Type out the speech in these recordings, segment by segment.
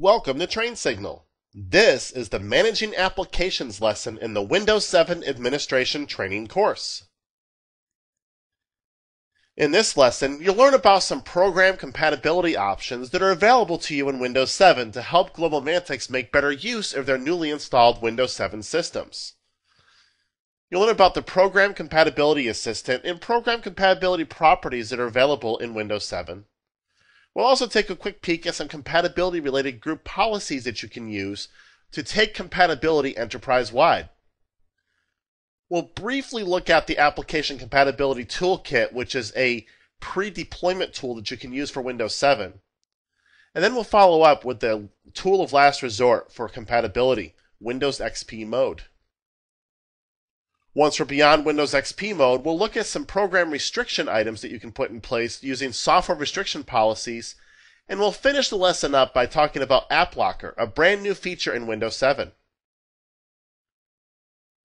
Welcome to Train Signal. This is the Managing Applications lesson in the Windows 7 Administration Training course. In this lesson, you'll learn about some program compatibility options that are available to you in Windows 7 to help Global Mantic make better use of their newly installed Windows 7 systems. You'll learn about the Program Compatibility Assistant and program compatibility properties that are available in Windows 7. We'll also take a quick peek at some compatibility-related group policies that you can use to take compatibility enterprise-wide. We'll briefly look at the Application Compatibility Toolkit, which is a pre-deployment tool that you can use for Windows 7. And then we'll follow up with the tool of last resort for compatibility, Windows XP mode. Once we're beyond Windows XP mode, we'll look at some program restriction items that you can put in place using software restriction policies, and we'll finish the lesson up by talking about App Locker, a brand new feature in Windows 7.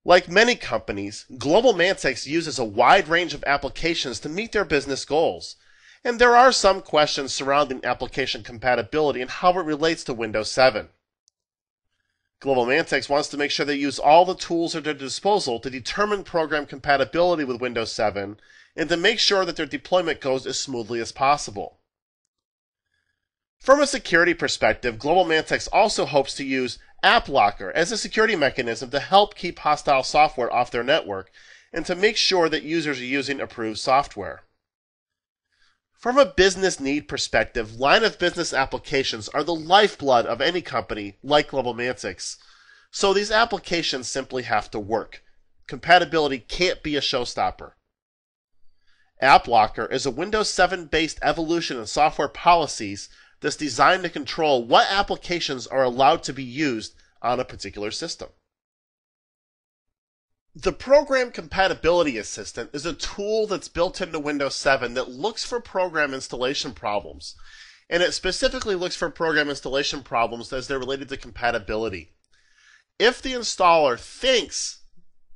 Like many companies, Global Mantic uses a wide range of applications to meet their business goals, and there are some questions surrounding application compatibility and how it relates to Windows 7. Global Mantic wants to make sure they use all the tools at their disposal to determine program compatibility with Windows 7 and to make sure that their deployment goes as smoothly as possible. From a security perspective, Global Mantic also hopes to use App Locker as a security mechanism to help keep hostile software off their network and to make sure that users are using approved software. From a business need perspective, line of business applications are the lifeblood of any company like Global Mantic, so these applications simply have to work. Compatibility can't be a showstopper. App Locker is a Windows 7 based evolution in software policies that's designed to control what applications are allowed to be used on a particular system. The Program Compatibility Assistant is a tool that's built into Windows 7 that looks for program installation problems, and it specifically looks for program installation problems as they're related to compatibility. If the installer thinks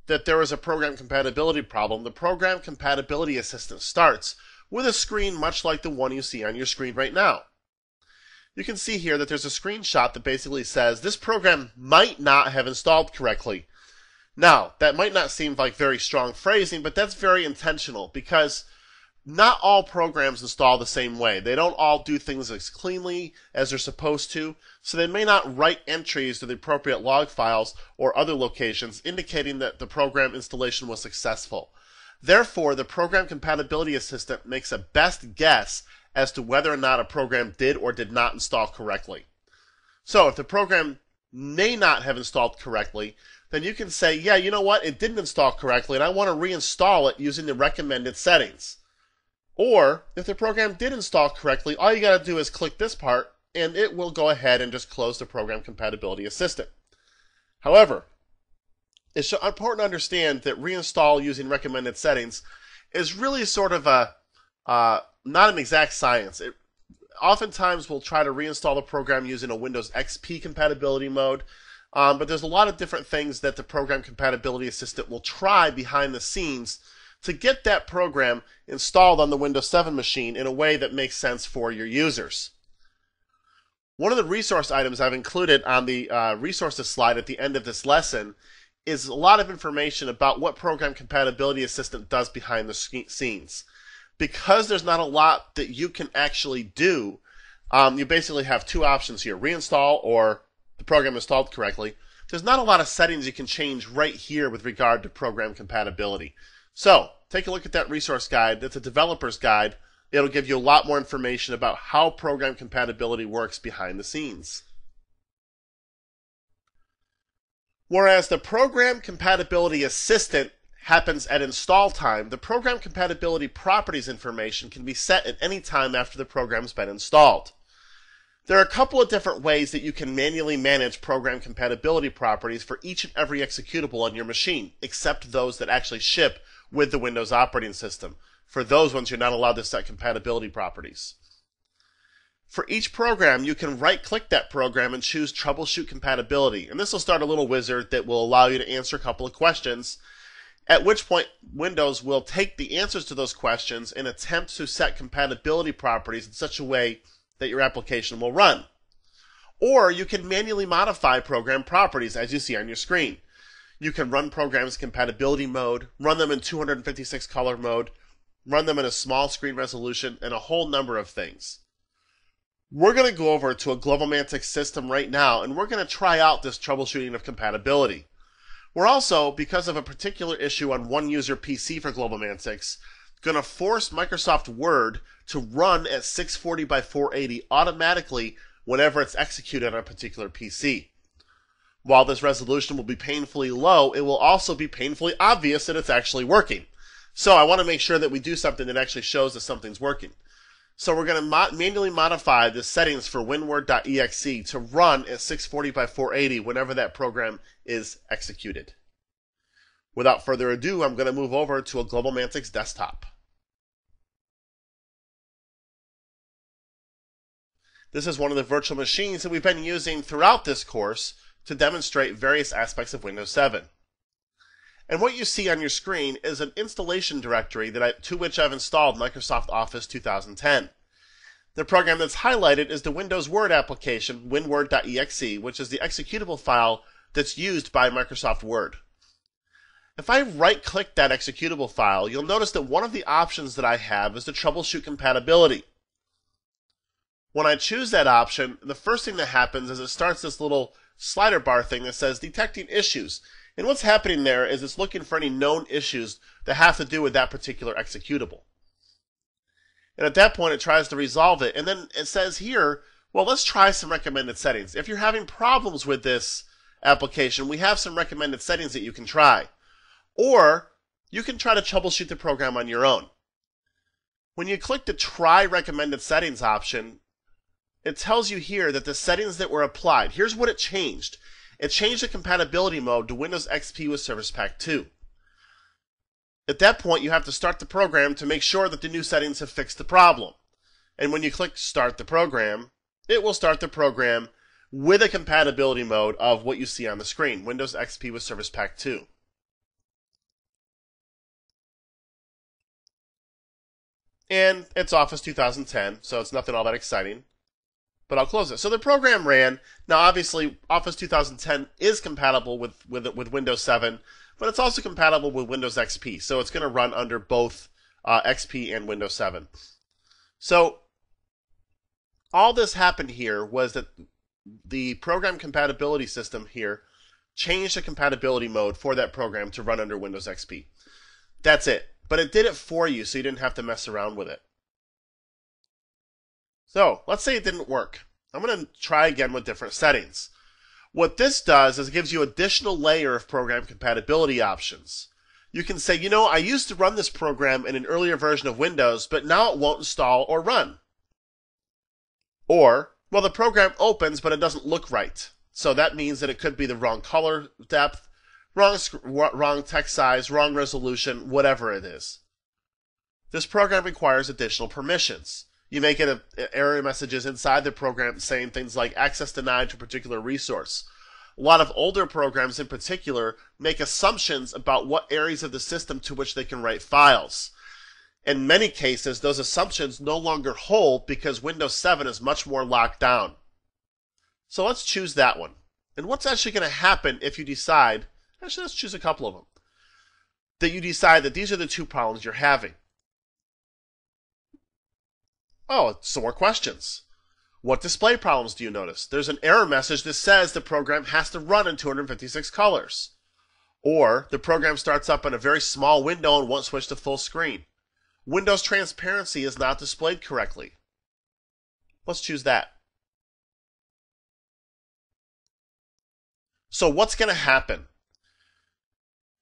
that there is a program compatibility problem, the Program Compatibility Assistant starts with a screen much like the one you see on your screen right now. You can see here that there's a screenshot that basically says this program might not have installed correctly. Now, that might not seem like very strong phrasing, but that's very intentional because not all programs install the same way. They don't all do things as cleanly as they're supposed to, so they may not write entries to the appropriate log files or other locations indicating that the program installation was successful. Therefore, the Program Compatibility Assistant makes a best guess as to whether or not a program did or did not install correctly. So, if the program may not have installed correctly, then you can say, yeah, you know what, it didn't install correctly and I want to reinstall it using the recommended settings. Or, if the program did install correctly, all you got to do is click this part and it will go ahead and just close the Program Compatibility Assistant. However, it's important to understand that reinstall using recommended settings is really sort of not an exact science. It oftentimes will try to reinstall the program using a Windows XP compatibility mode, but there's a lot of different things that the Program Compatibility Assistant will try behind the scenes to get that program installed on the Windows 7 machine in a way that makes sense for your users. One of the resource items I've included on the resources slide at the end of this lesson is a lot of information about what Program Compatibility Assistant does behind the scenes. Because there's not a lot that you can actually do, you basically have two options here, reinstall or the program installed correctly. There's not a lot of settings you can change right here with regard to program compatibility. So, take a look at that resource guide. That's a developer's guide. It'll give you a lot more information about how program compatibility works behind the scenes. Whereas the Program Compatibility Assistant happens at install time, the program compatibility properties information can be set at any time after the program's been installed. There are a couple of different ways that you can manually manage program compatibility properties for each and every executable on your machine, except those that actually ship with the Windows operating system. For those ones, you're not allowed to set compatibility properties. For each program, you can right-click that program and choose Troubleshoot Compatibility. And this will start a little wizard that will allow you to answer a couple of questions, at which point Windows will take the answers to those questions and attempt to set compatibility properties in such a way that your application will run. Or you can manually modify program properties as you see on your screen. You can run programs in compatibility mode, run them in 256 color mode, run them in a small screen resolution, and a whole number of things. We're going to go over to a GlobalMantix system right now, and we're going to try out this troubleshooting of compatibility. We're also, because of a particular issue on one user PC for GlobalMantix, going to force Microsoft Word to run at 640 by 480 automatically whenever it's executed on a particular PC. While this resolution will be painfully low, it will also be painfully obvious that it's actually working. So I want to make sure that we do something that actually shows that something's working. So we're going to manually modify the settings for WinWord.exe to run at 640 by 480 whenever that program is executed. Without further ado, I'm going to move over to a GlobalMantix desktop. This is one of the virtual machines that we've been using throughout this course to demonstrate various aspects of Windows 7. And what you see on your screen is an installation directory to which I've installed Microsoft Office 2010. The program that's highlighted is the Windows Word application, WinWord.exe, which is the executable file that's used by Microsoft Word. If I right-click that executable file, you'll notice that one of the options that I have is to troubleshoot compatibility. When I choose that option, the first thing that happens is it starts this little slider bar thing that says detecting issues. And what's happening there is it's looking for any known issues that have to do with that particular executable. And at that point, it tries to resolve it. And then it says here, well, let's try some recommended settings. If you're having problems with this application, we have some recommended settings that you can try. Or you can try to troubleshoot the program on your own. When you click the Try Recommended Settings option, it tells you here that the settings that were applied, here's what it changed. It changed the compatibility mode to Windows XP with Service Pack 2. At that point, you have to start the program to make sure that the new settings have fixed the problem. And when you click Start the Program, it will start the program with a compatibility mode of what you see on the screen, Windows XP with Service Pack 2. And it's Office 2010, so it's nothing all that exciting. But I'll close it. So the program ran. Now, obviously, Office 2010 is compatible with Windows 7, but it's also compatible with Windows XP. So it's going to run under both XP and Windows 7. So all this happened here was that the program compatibility system here changed the compatibility mode for that program to run under Windows XP. That's it. But it did it for you, so you didn't have to mess around with it. So, let's say it didn't work. I'm going to try again with different settings. What this does is it gives you an additional layer of program compatibility options. You can say, I used to run this program in an earlier version of Windows, but now it won't install or run. Or, well, the program opens, but it doesn't look right. So that means that it could be the wrong color depth, wrong text size, wrong resolution, whatever it is. This program requires additional permissions. You may get error messages inside the program saying things like access denied to a particular resource. A lot of older programs in particular make assumptions about what areas of the system to which they can write files. In many cases, those assumptions no longer hold because Windows 7 is much more locked down. So let's choose that one. And what's actually going to happen if you decide, actually let's choose a couple of them, that you decide that these are the two problems you're having. Oh, some more questions. What display problems do you notice? There's an error message that says the program has to run in 256 colors. Or the program starts up in a very small window and won't switch to full screen. Windows transparency is not displayed correctly. Let's choose that. So what's going to happen?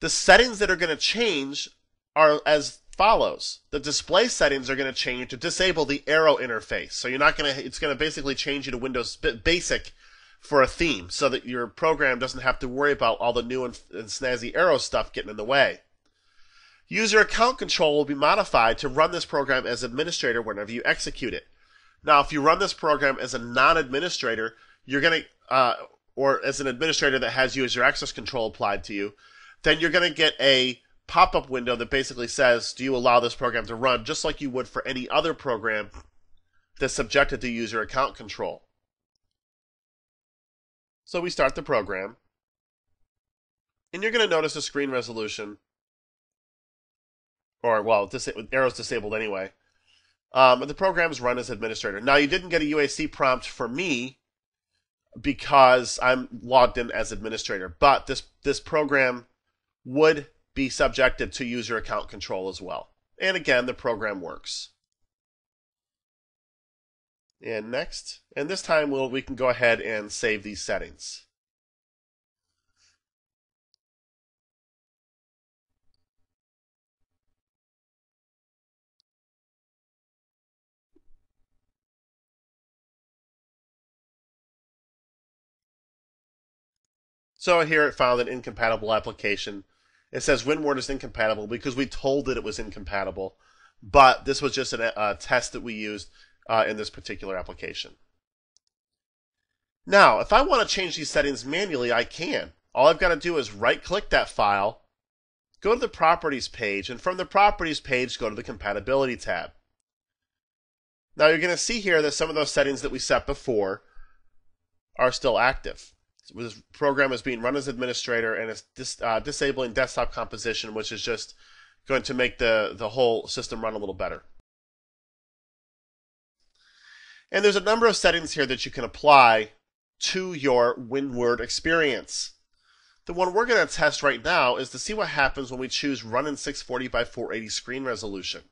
The settings that are going to change are as follows. The display settings are going to change to disable the arrow interface. So it's going to basically change you to Windows Basic for a theme so that your program doesn't have to worry about all the new and snazzy arrow stuff getting in the way. User account control will be modified to run this program as administrator whenever you execute it. Now, if you run this program as a non-administrator, you're going to, or as an administrator that has user access control applied to you, then you're going to get a pop-up window that basically says, do you allow this program to run, just like you would for any other program that's subjected to user account control. So we start the program, and you're going to notice the screen resolution, or well, arrow's disabled anyway. The program's run as administrator. Now, you didn't get a UAC prompt for me because I'm logged in as administrator, but this program would be subjected to user account control as well. And again, the program works. And next, and this time we can go ahead and save these settings. So here it found an incompatible application. It says WinWord is incompatible because we told it it was incompatible, but this was just a test that we used in this particular application. Now, if I want to change these settings manually, I can. All I've got to do is right-click that file, go to the Properties page, and from the Properties page, go to the Compatibility tab. Now, you're going to see here that some of those settings that we set before are still active. This program is being run as administrator, and it's disabling desktop composition, which is just going to make the whole system run a little better. And there's a number of settings here that you can apply to your WinWord experience. The one we're going to test right now is to see what happens when we choose Run in 640 by 480 screen resolution.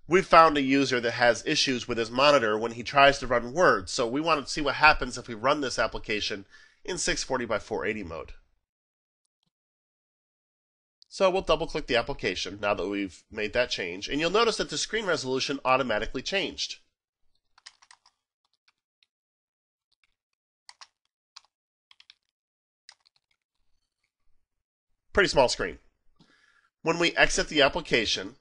We found a user that has issues with his monitor when he tries to run Word, so we want to see what happens if we run this application in 640 by 480 mode. So we'll double-click the application now that we've made that change, and you'll notice that the screen resolution automatically changed. Pretty small screen. When we exit the application,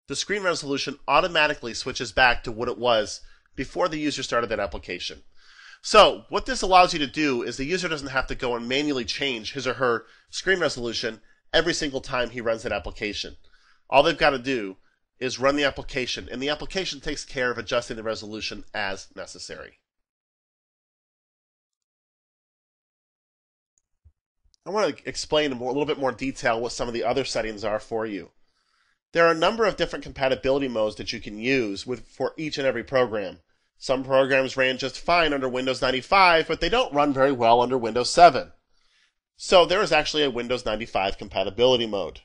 the screen resolution automatically switches back to what it was before the user started that application. So what this allows you to do is the user doesn't have to go and manually change his or her screen resolution every single time he runs that application. All they've got to do is run the application, and the application takes care of adjusting the resolution as necessary. I want to explain in a little bit more detail what some of the other settings are for you. There are a number of different compatibility modes that you can use for each and every program. Some programs ran just fine under Windows 95, but they don't run very well under Windows 7. So there is actually a Windows 95 compatibility mode.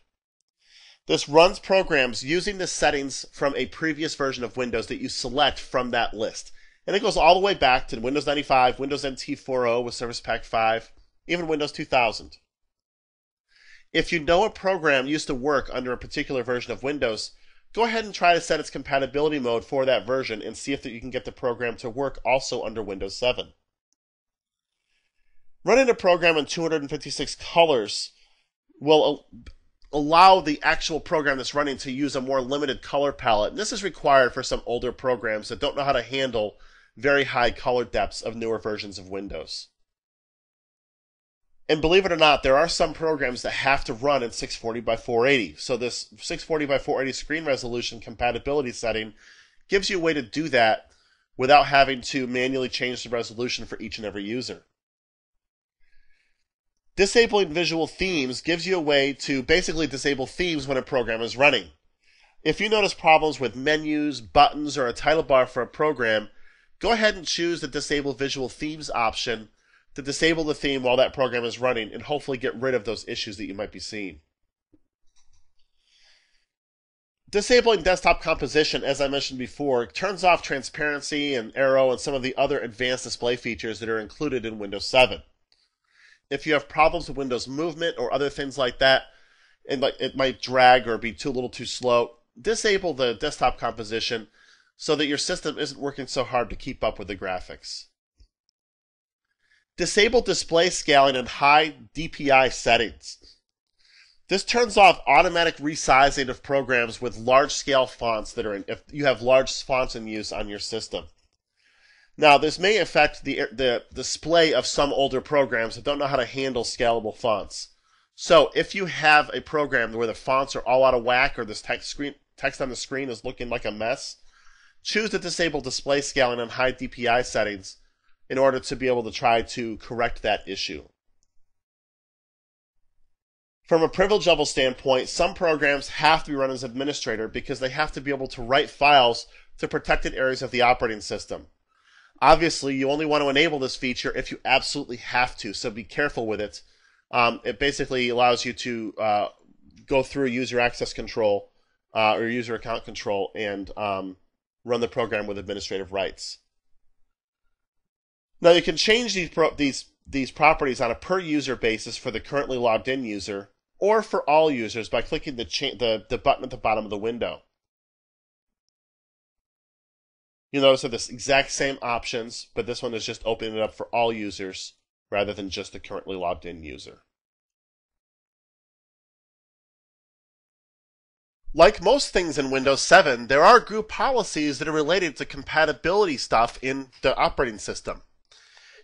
This runs programs using the settings from a previous version of Windows that you select from that list. And it goes all the way back to Windows 95, Windows NT 4.0 with Service Pack 5, even Windows 2000. If you know a program used to work under a particular version of Windows, go ahead and try to set its compatibility mode for that version and see if you can get the program to work also under Windows 7. Running a program in 256 colors will allow the actual program that's running to use a more limited color palette. And this is required for some older programs that don't know how to handle very high color depths of newer versions of Windows. And believe it or not, there are some programs that have to run in 640 by 480. So this 640 by 480 screen resolution compatibility setting gives you a way to do that without having to manually change the resolution for each and every user. Disabling visual themes gives you a way to basically disable themes when a program is running. If you notice problems with menus, buttons, or a title bar for a program, go ahead and choose the Disable Visual Themes option to disable the theme while that program is running and hopefully get rid of those issues that you might be seeing. Disabling desktop composition, as I mentioned before, turns off transparency and arrow and some of the other advanced display features that are included in Windows 7. If you have problems with Windows movement or other things like that, and it might drag or be a little too slow, disable the desktop composition so that your system isn't working so hard to keep up with the graphics. Disable display scaling and high DPI settings. This turns off automatic resizing of programs with large scale fonts if you have large fonts in use on your system. Now, this may affect the display of some older programs that don't know how to handle scalable fonts. So if you have a program where the fonts are all out of whack or this text on the screen is looking like a mess, choose the Disable Display Scaling and High DPI settings in order to be able to try to correct that issue. From a privilege level standpoint, some programs have to be run as administrator because they have to be able to write files to protected areas of the operating system. Obviously, you only want to enable this feature if you absolutely have to, so be careful with it. It basically allows you to go through user access control or user account control and run the program with administrative rights. Now, you can change these properties on a per user basis for the currently logged in user or for all users by clicking the button at the bottom of the window. You'll notice that the exact same options, but this one is just opening it up for all users rather than just the currently logged in user. Like most things in Windows 7, there are group policies that are related to compatibility stuff in the operating system.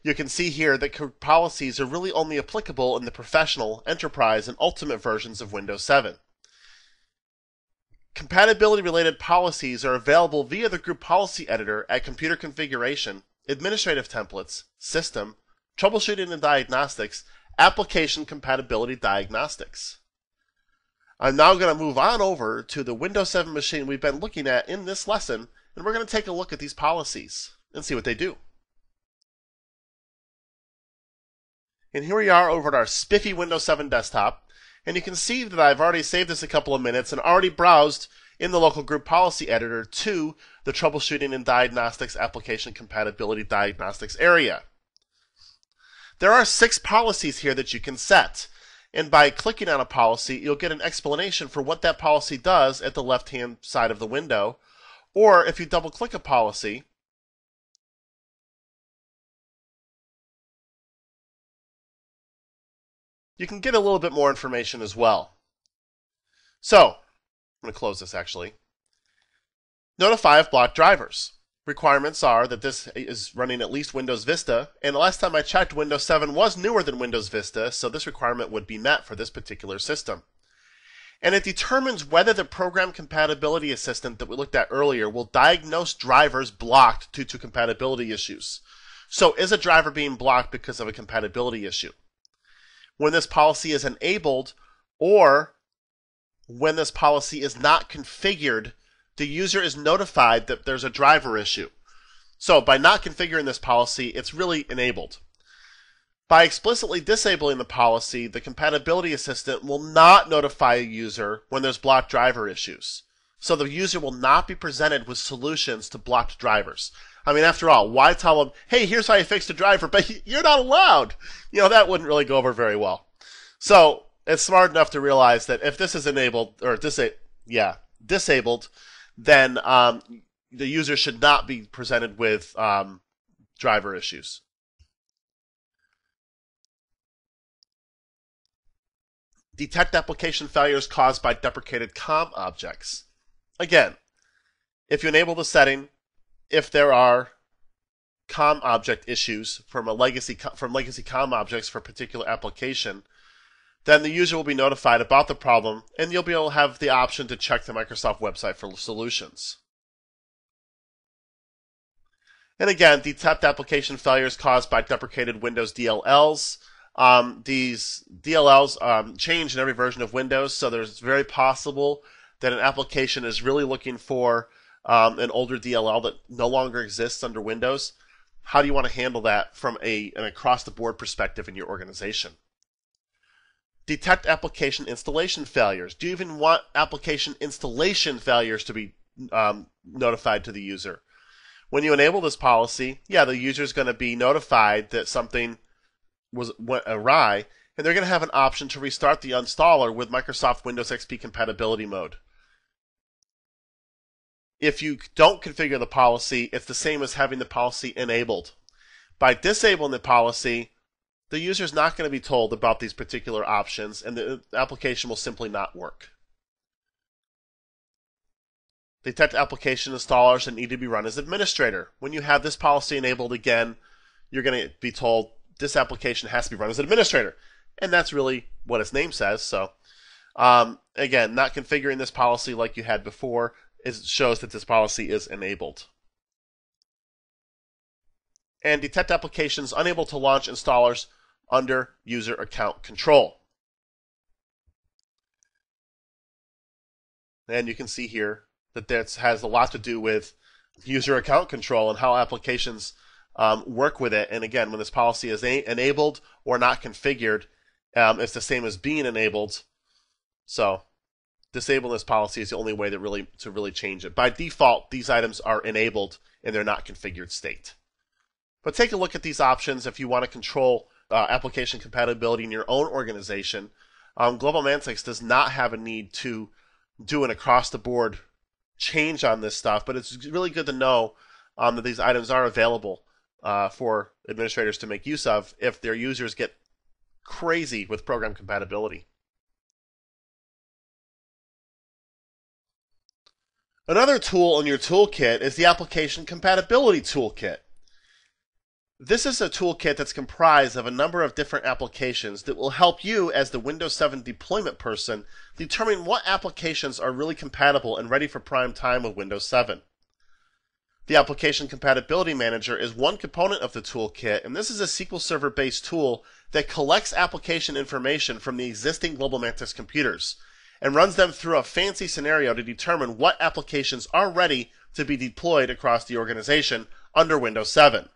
You can see here that group policies are really only applicable in the Professional, Enterprise, and Ultimate versions of Windows 7. Compatibility-related policies are available via the Group Policy Editor at Computer Configuration, Administrative Templates, System, Troubleshooting and Diagnostics, Application Compatibility Diagnostics. I'm now going to move on over to the Windows 7 machine we've been looking at in this lesson, and we're going to take a look at these policies and see what they do. And here we are over at our spiffy Windows 7 desktop, and you can see that I've already saved this a couple of minutes and already browsed in the local group policy editor to the Troubleshooting and Diagnostics Application Compatibility Diagnostics area. There are 6 policies here that you can set, and by clicking on a policy, you'll get an explanation for what that policy does at the left-hand side of the window, or if you double-click a policy, you can get a little bit more information as well. So, I'm going to close this actually. Notify of blocked drivers. Requirements are that this is running at least Windows Vista, and the last time I checked, Windows 7 was newer than Windows Vista, so this requirement would be met for this particular system. And it determines whether the Program Compatibility Assistant that we looked at earlier will diagnose drivers blocked due to compatibility issues. So, is a driver being blocked because of a compatibility issue? When this policy is enabled or when this policy is not configured, the user is notified that there's a driver issue. So by not configuring this policy, it's really enabled. By explicitly disabling the policy, the compatibility assistant will not notify a user when there's blocked driver issues. So the user will not be presented with solutions to blocked drivers. I mean, after all, why tell them, hey, here's how you fix the driver, but you're not allowed? You know, that wouldn't really go over very well. So it's smart enough to realize that if this is enabled, or disabled, then the user should not be presented with driver issues. Detect application failures caused by deprecated COM objects. Again, if you enable the setting, if there are COM object issues from legacy COM objects for a particular application, then the user will be notified about the problem, and you'll be able to have the option to check the Microsoft website for solutions. And again, detect application failures caused by deprecated Windows DLLs. These DLLs change in every version of Windows, so there's very possible that an application is really looking for an older DLL that no longer exists under Windows. How do you want to handle that from an across-the-board perspective in your organization? Detect application installation failures. Do you even want application installation failures to be notified to the user? When you enable this policy, the user is going to be notified that something went awry, and they're going to have an option to restart the installer with Microsoft Windows XP compatibility mode. If you don't configure the policy, it's the same as having the policy enabled. By disabling the policy, the user is not going to be told about these particular options, and the application will simply not work. Detect application installers that need to be run as administrator. When you have this policy enabled again, you're going to be told this application has to be run as an administrator. And that's really what its name says. So, again, not configuring this policy like you had before shows that this policy is enabled. and detect applications unable to launch installers under user account control. And you can see here that this has a lot to do with user account control and how applications work with it. And again, when this policy is enabled or not configured, it's the same as being enabled. So disabling this policy is the only way to really change it. By default, these items are enabled in their not configured state. But take a look at these options if you want to control application compatibility in your own organization. GlobalMantix does not have a need to do an across-the-board change on this stuff, but it's really good to know that these items are available for administrators to make use of if their users get crazy with program compatibility. Another tool in your toolkit is the Application Compatibility Toolkit. This is a toolkit that's comprised of a number of different applications that will help you as the Windows 7 deployment person determine what applications are really compatible and ready for prime time with Windows 7. The Application Compatibility Manager is one component of the toolkit, and this is a SQL Server-based tool that collects application information from the existing GlobalMantix computers and runs them through a fancy scenario to determine what applications are ready to be deployed across the organization under Windows 7.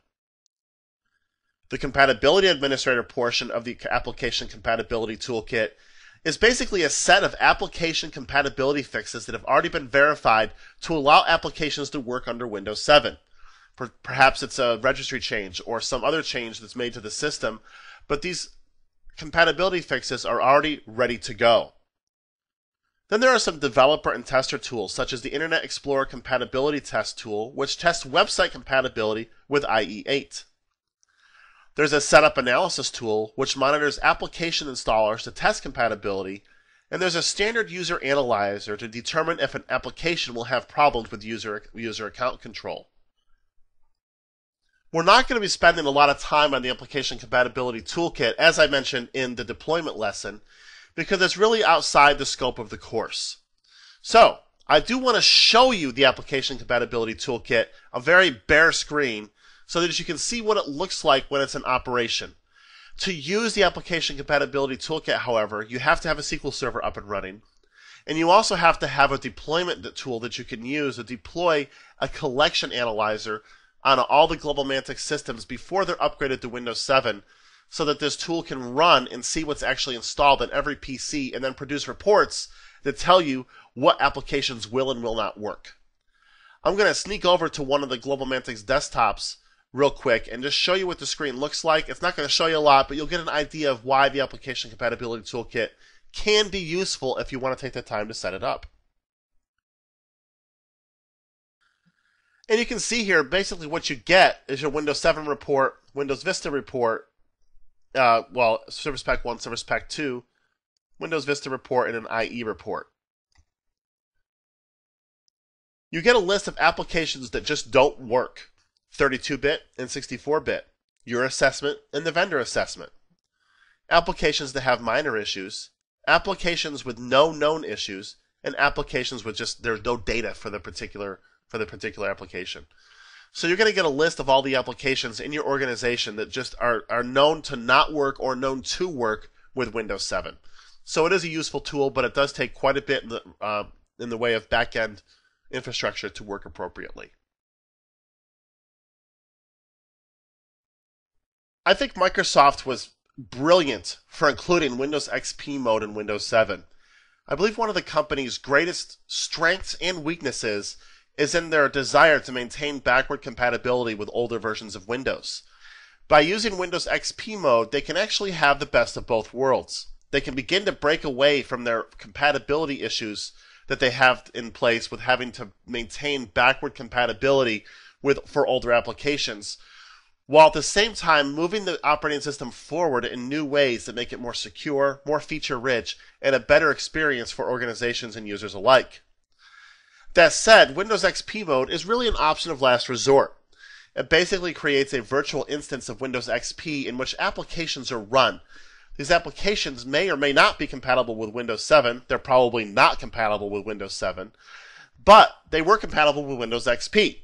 The Compatibility Administrator portion of the Application Compatibility Toolkit is basically a set of application compatibility fixes that have already been verified to allow applications to work under Windows 7. Perhaps it's a registry change or some other change that's made to the system, but these compatibility fixes are already ready to go. Then there are some developer and tester tools, such as the Internet Explorer Compatibility Test tool, which tests website compatibility with IE8. There's a setup analysis tool, which monitors application installers to test compatibility, and there's a standard user analyzer to determine if an application will have problems with user account control. We're not going to be spending a lot of time on the Application Compatibility Toolkit, as I mentioned in the deployment lesson, because it's really outside the scope of the course. So, I do want to show you the Application Compatibility Toolkit, a very bare screen, so that you can see what it looks like when it's in operation. To use the Application Compatibility Toolkit, however, you have to have a SQL Server up and running, and you also have to have a deployment tool that you can use to deploy a collection analyzer on all the GlobalMantix systems before they're upgraded to Windows 7, so that this tool can run and see what's actually installed on every PC and then produce reports that tell you what applications will and will not work. I'm going to sneak over to one of the GlobalMantix desktops real quick and just show you what the screen looks like. It's not going to show you a lot, but you'll get an idea of why the Application Compatibility Toolkit can be useful if you want to take the time to set it up. And you can see here basically what you get is your Windows 7 report, Windows Vista report, Service Pack 1, Service Pack 2, Windows Vista report, and an IE report. You get a list of applications that just don't work. 32-bit and 64-bit, your assessment and the vendor assessment. Applications that have minor issues, applications with no known issues, and applications with just there's no data for the particular application. So you're going to get a list of all the applications in your organization that just are known to not work or known to work with Windows 7. So it is a useful tool, but it does take quite a bit in the way of back-end infrastructure to work appropriately. I think Microsoft was brilliant for including Windows XP mode in Windows 7. I believe one of the company's greatest strengths and weaknesses is in their desire to maintain backward compatibility with older versions of Windows. By using Windows XP mode, they can actually have the best of both worlds. They can begin to break away from their compatibility issues that they have in place with having to maintain backward compatibility for older applications, while at the same time moving the operating system forward in new ways that make it more secure, more feature-rich, and a better experience for organizations and users alike. That said, Windows XP mode is really an option of last resort. It basically creates a virtual instance of Windows XP in which applications are run. These applications may or may not be compatible with Windows 7. They're probably not compatible with Windows 7, but they were compatible with Windows XP.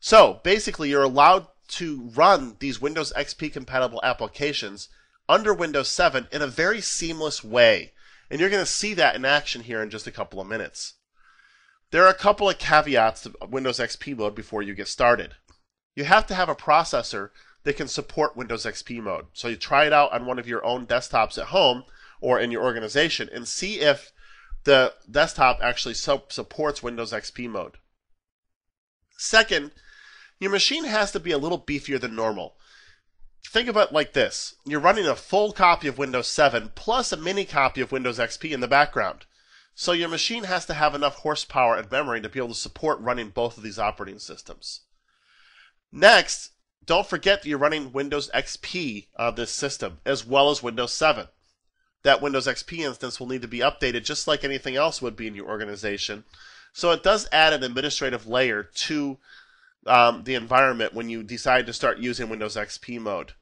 So basically, you're allowed to run these Windows XP compatible applications under Windows 7 in a very seamless way. And you're going to see that in action here in just a couple of minutes. There are a couple of caveats to Windows XP mode before you get started. You have to have a processor that can support Windows XP mode. So you try it out on one of your own desktops at home or in your organization and see if the desktop actually supports Windows XP mode. Second, your machine has to be a little beefier than normal. Think about it like this. You're running a full copy of Windows 7 plus a mini copy of Windows XP in the background. So your machine has to have enough horsepower and memory to be able to support running both of these operating systems. Next, don't forget that you're running Windows XP on this system as well as Windows 7. That Windows XP instance will need to be updated just like anything else would be in your organization. So it does add an administrative layer to the environment when you decide to start using Windows XP mode.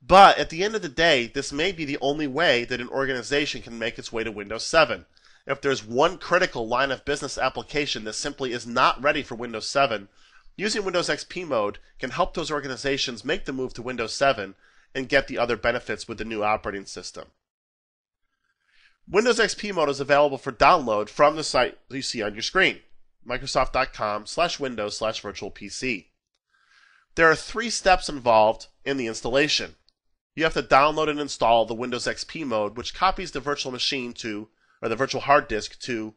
But at the end of the day, this may be the only way that an organization can make its way to Windows 7. If there's one critical line of business application that simply is not ready for Windows 7, using Windows XP mode can help those organizations make the move to Windows 7 and get the other benefits with the new operating system. Windows XP mode is available for download from the site you see on your screen, Microsoft.com/Windows/VirtualPC. There are 3 steps involved in the installation. You have to download and install the Windows XP mode, which copies the virtual machine or the virtual hard disk to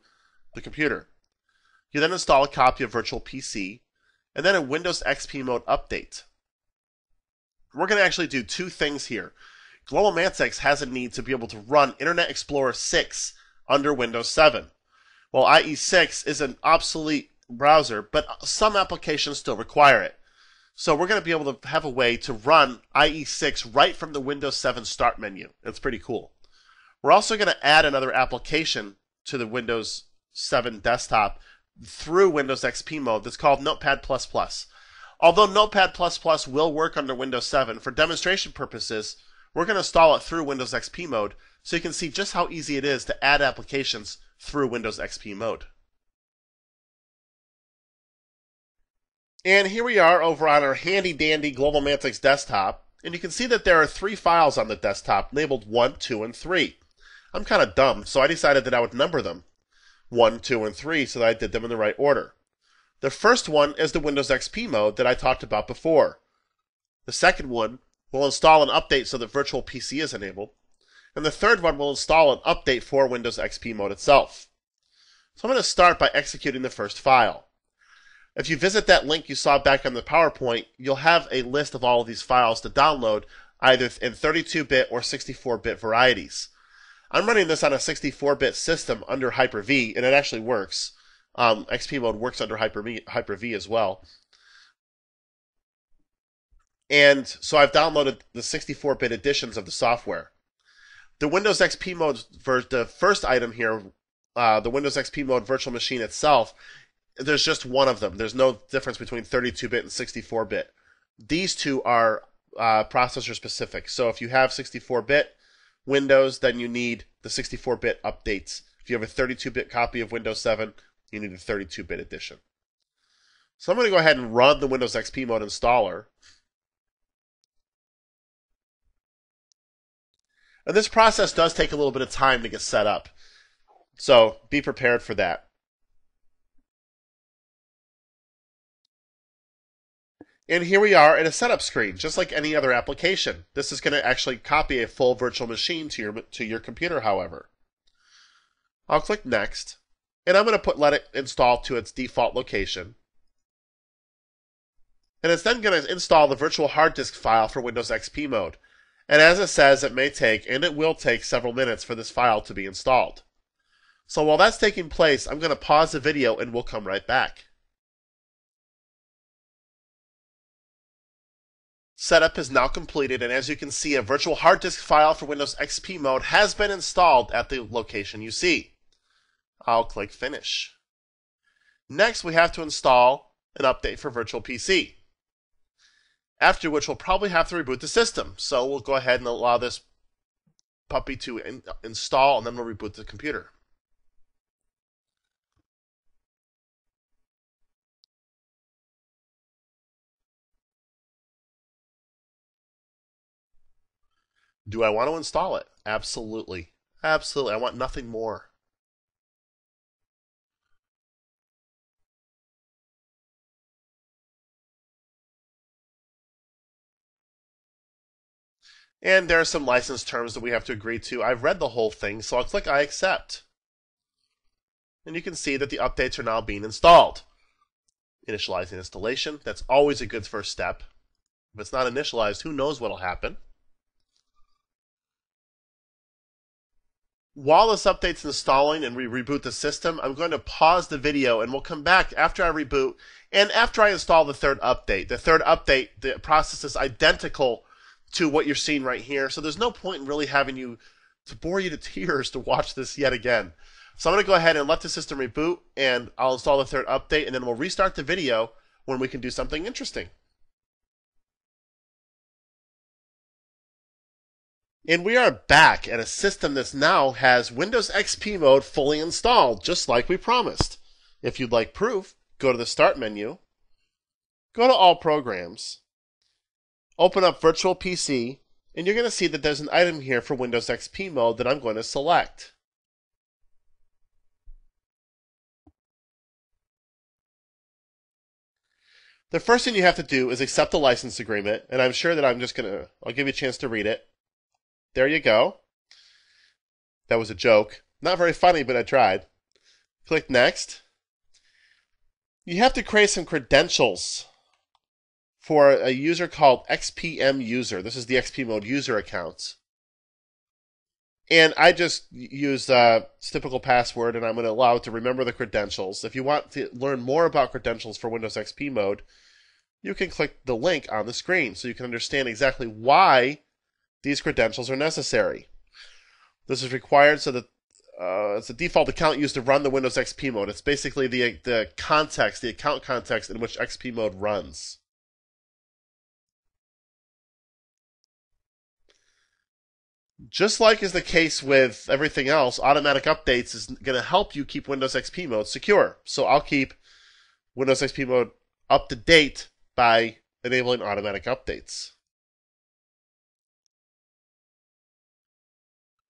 the computer. You then install a copy of VirtualPC, and then a Windows XP mode update. We're going to actually do 2 things here. Global Mantex has a need to be able to run Internet Explorer 6 under Windows 7. Well, IE6 is an obsolete browser, but some applications still require it. So we're going to be able to have a way to run IE6 right from the Windows 7 Start menu. It's pretty cool. We're also going to add another application to the Windows 7 desktop through Windows XP mode that's called Notepad++. Although Notepad++ will work under Windows 7, for demonstration purposes, we're going to install it through Windows XP mode so you can see just how easy it is to add applications through Windows XP mode. And here we are over on our handy dandy Global Mantex desktop, and you can see that there are 3 files on the desktop labeled 1, 2, and 3. I'm kind of dumb, so I decided that I would number them 1, 2, and 3 so that I did them in the right order. The first one is the Windows XP mode that I talked about before. The second one will install an update so that VirtualPC is enabled. And the third one will install an update for Windows XP mode itself. So I'm going to start by executing the first file. If you visit that link you saw back on the PowerPoint, you'll have a list of all of these files to download, either in 32-bit or 64-bit varieties. I'm running this on a 64-bit system under Hyper-V, and it actually works. XP mode works under Hyper-V as well. And so I've downloaded the 64-bit editions of the software. The Windows XP mode, the first item here, the Windows XP mode virtual machine itself, there's just one of them. There's no difference between 32-bit and 64-bit. These two are processor specific. So if you have 64-bit Windows, then you need the 64-bit updates. If you have a 32-bit copy of Windows 7, you need a 32-bit edition. So I'm going to go ahead and run the Windows XP mode installer. And this process does take a little bit of time to get set up. So be prepared for that. And here we are in a setup screen, just like any other application. This is going to actually copy a full virtual machine to your computer, however. I'll click Next, and I'm going to let it install to its default location. And it's then going to install the virtual hard disk file for Windows XP mode. And as it says, it may take, and it will take, several minutes for this file to be installed. So while that's taking place, I'm going to pause the video and we'll come right back. Setup is now completed, and as you can see, a virtual hard disk file for Windows XP mode has been installed at the location you see. I'll click Finish. Next, we have to install an update for VirtualPC. After which we'll probably have to reboot the system. So we'll go ahead and allow this puppy to install, and then we'll reboot the computer. Do I want to install it? Absolutely. Absolutely. I want nothing more. And there are some license terms that we have to agree to. I've read the whole thing, so I'll click I accept. And you can see that the updates are now being installed. Initializing installation, that's always a good first step. If it's not initialized, who knows what will happen. While this update's installing and we reboot the system, I'm going to pause the video and we'll come back after I reboot and after I install the third update. The third update, the process is identical to what you're seeing right here, so there's no point in really having to bore you to tears to watch this yet again. So I'm going to go ahead and let the system reboot, and I'll install the third update, and then we'll restart the video when we can do something interesting. And we are back at a system that now has Windows XP mode fully installed, just like we promised. If you'd like proof, go to the Start menu, go to All Programs, open up Virtual PC, and you're going to see that there's an item here for Windows XP mode that I'm going to select. The first thing you have to do is accept the license agreement, and I'm sure that I'll give you a chance to read it. There you go. That was a joke. Not very funny, but I tried. Click Next. You have to create some credentials for a user called XPM User. This is the XP Mode user account. And I just use its typical password, and I'm going to allow it to remember the credentials. If you want to learn more about credentials for Windows XP Mode, you can click the link on the screen so you can understand exactly why these credentials are necessary. This is required so that it's a default account used to run the Windows XP Mode. It's basically the account context in which XP Mode runs. Just like is the case with everything else, automatic updates is going to help you keep Windows XP Mode secure. So I'll keep Windows XP Mode up to date by enabling automatic updates.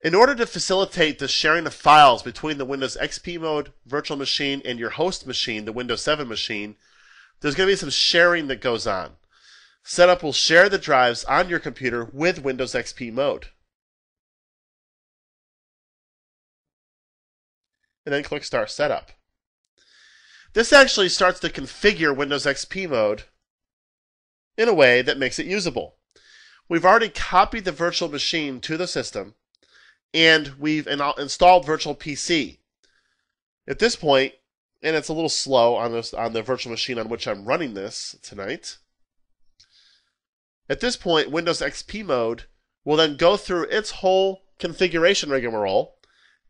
In order to facilitate the sharing of files between the Windows XP Mode virtual machine and your host machine, the Windows 7 machine, there's going to be some sharing that goes on. Setup will share the drives on your computer with Windows XP Mode. And then click Start Setup. This actually starts to configure Windows XP Mode in a way that makes it usable. We've already copied the virtual machine to the system, and we've installed Virtual PC. At this point, and it's a little slow on the virtual machine on which I'm running this tonight. At this point, Windows XP Mode will then go through its whole configuration rigmarole,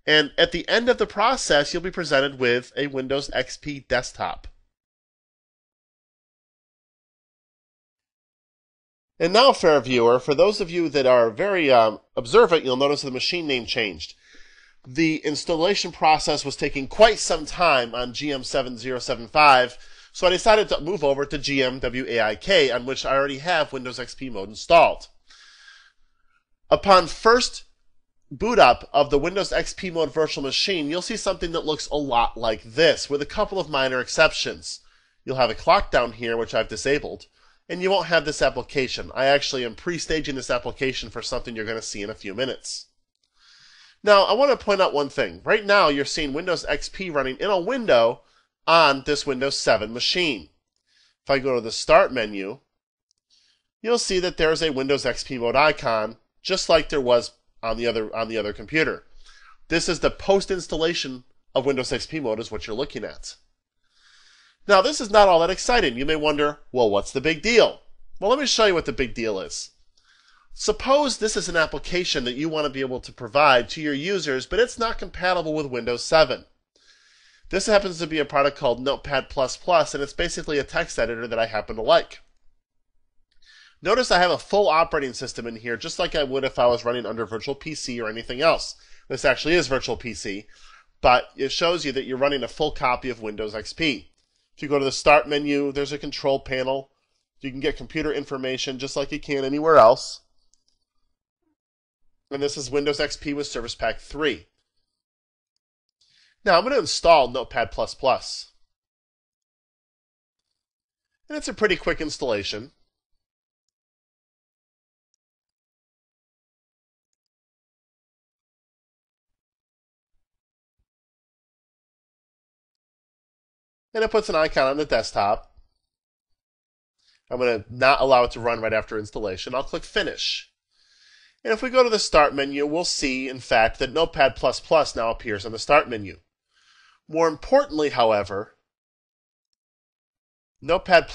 and at the end of the process, you'll be presented with a Windows XP desktop. And now, fair viewer, for those of you that are very observant, you'll notice the machine name changed. The installation process was taking quite some time on GM7075, so I decided to move over to GMWAIK, on which I already have Windows XP Mode installed. Upon first boot up of the Windows XP Mode virtual machine, you'll see something that looks a lot like this, with a couple of minor exceptions. You'll have a clock down here, which I've disabled, and you won't have this application. I actually am pre-staging this application for something you're going to see in a few minutes. Now, I want to point out one thing. Right now, you're seeing Windows XP running in a window on this Windows 7 machine. If I go to the Start menu, you'll see that there's a Windows XP Mode icon, just like there was on the other computer. This is the post-installation of Windows XP Mode is what you're looking at. Now, this is not all that exciting. You may wonder, well, what's the big deal? Well, let me show you what the big deal is. Suppose this is an application that you want to be able to provide to your users, but it's not compatible with Windows 7. This happens to be a product called Notepad++, and it's basically a text editor that I happen to like. Notice I have a full operating system in here, just like I would if I was running under Virtual PC or anything else. This actually is Virtual PC, but it shows you that you're running a full copy of Windows XP. If you go to the Start menu, there's a control panel. You can get computer information just like you can anywhere else. And this is Windows XP with Service Pack 3. Now I'm going to install Notepad++. And it's a pretty quick installation. And it puts an icon on the desktop. I'm going to not allow it to run right after installation. I'll click Finish. And if we go to the Start menu, we'll see, in fact, that Notepad++ now appears on the Start menu. More importantly, however, Notepad++,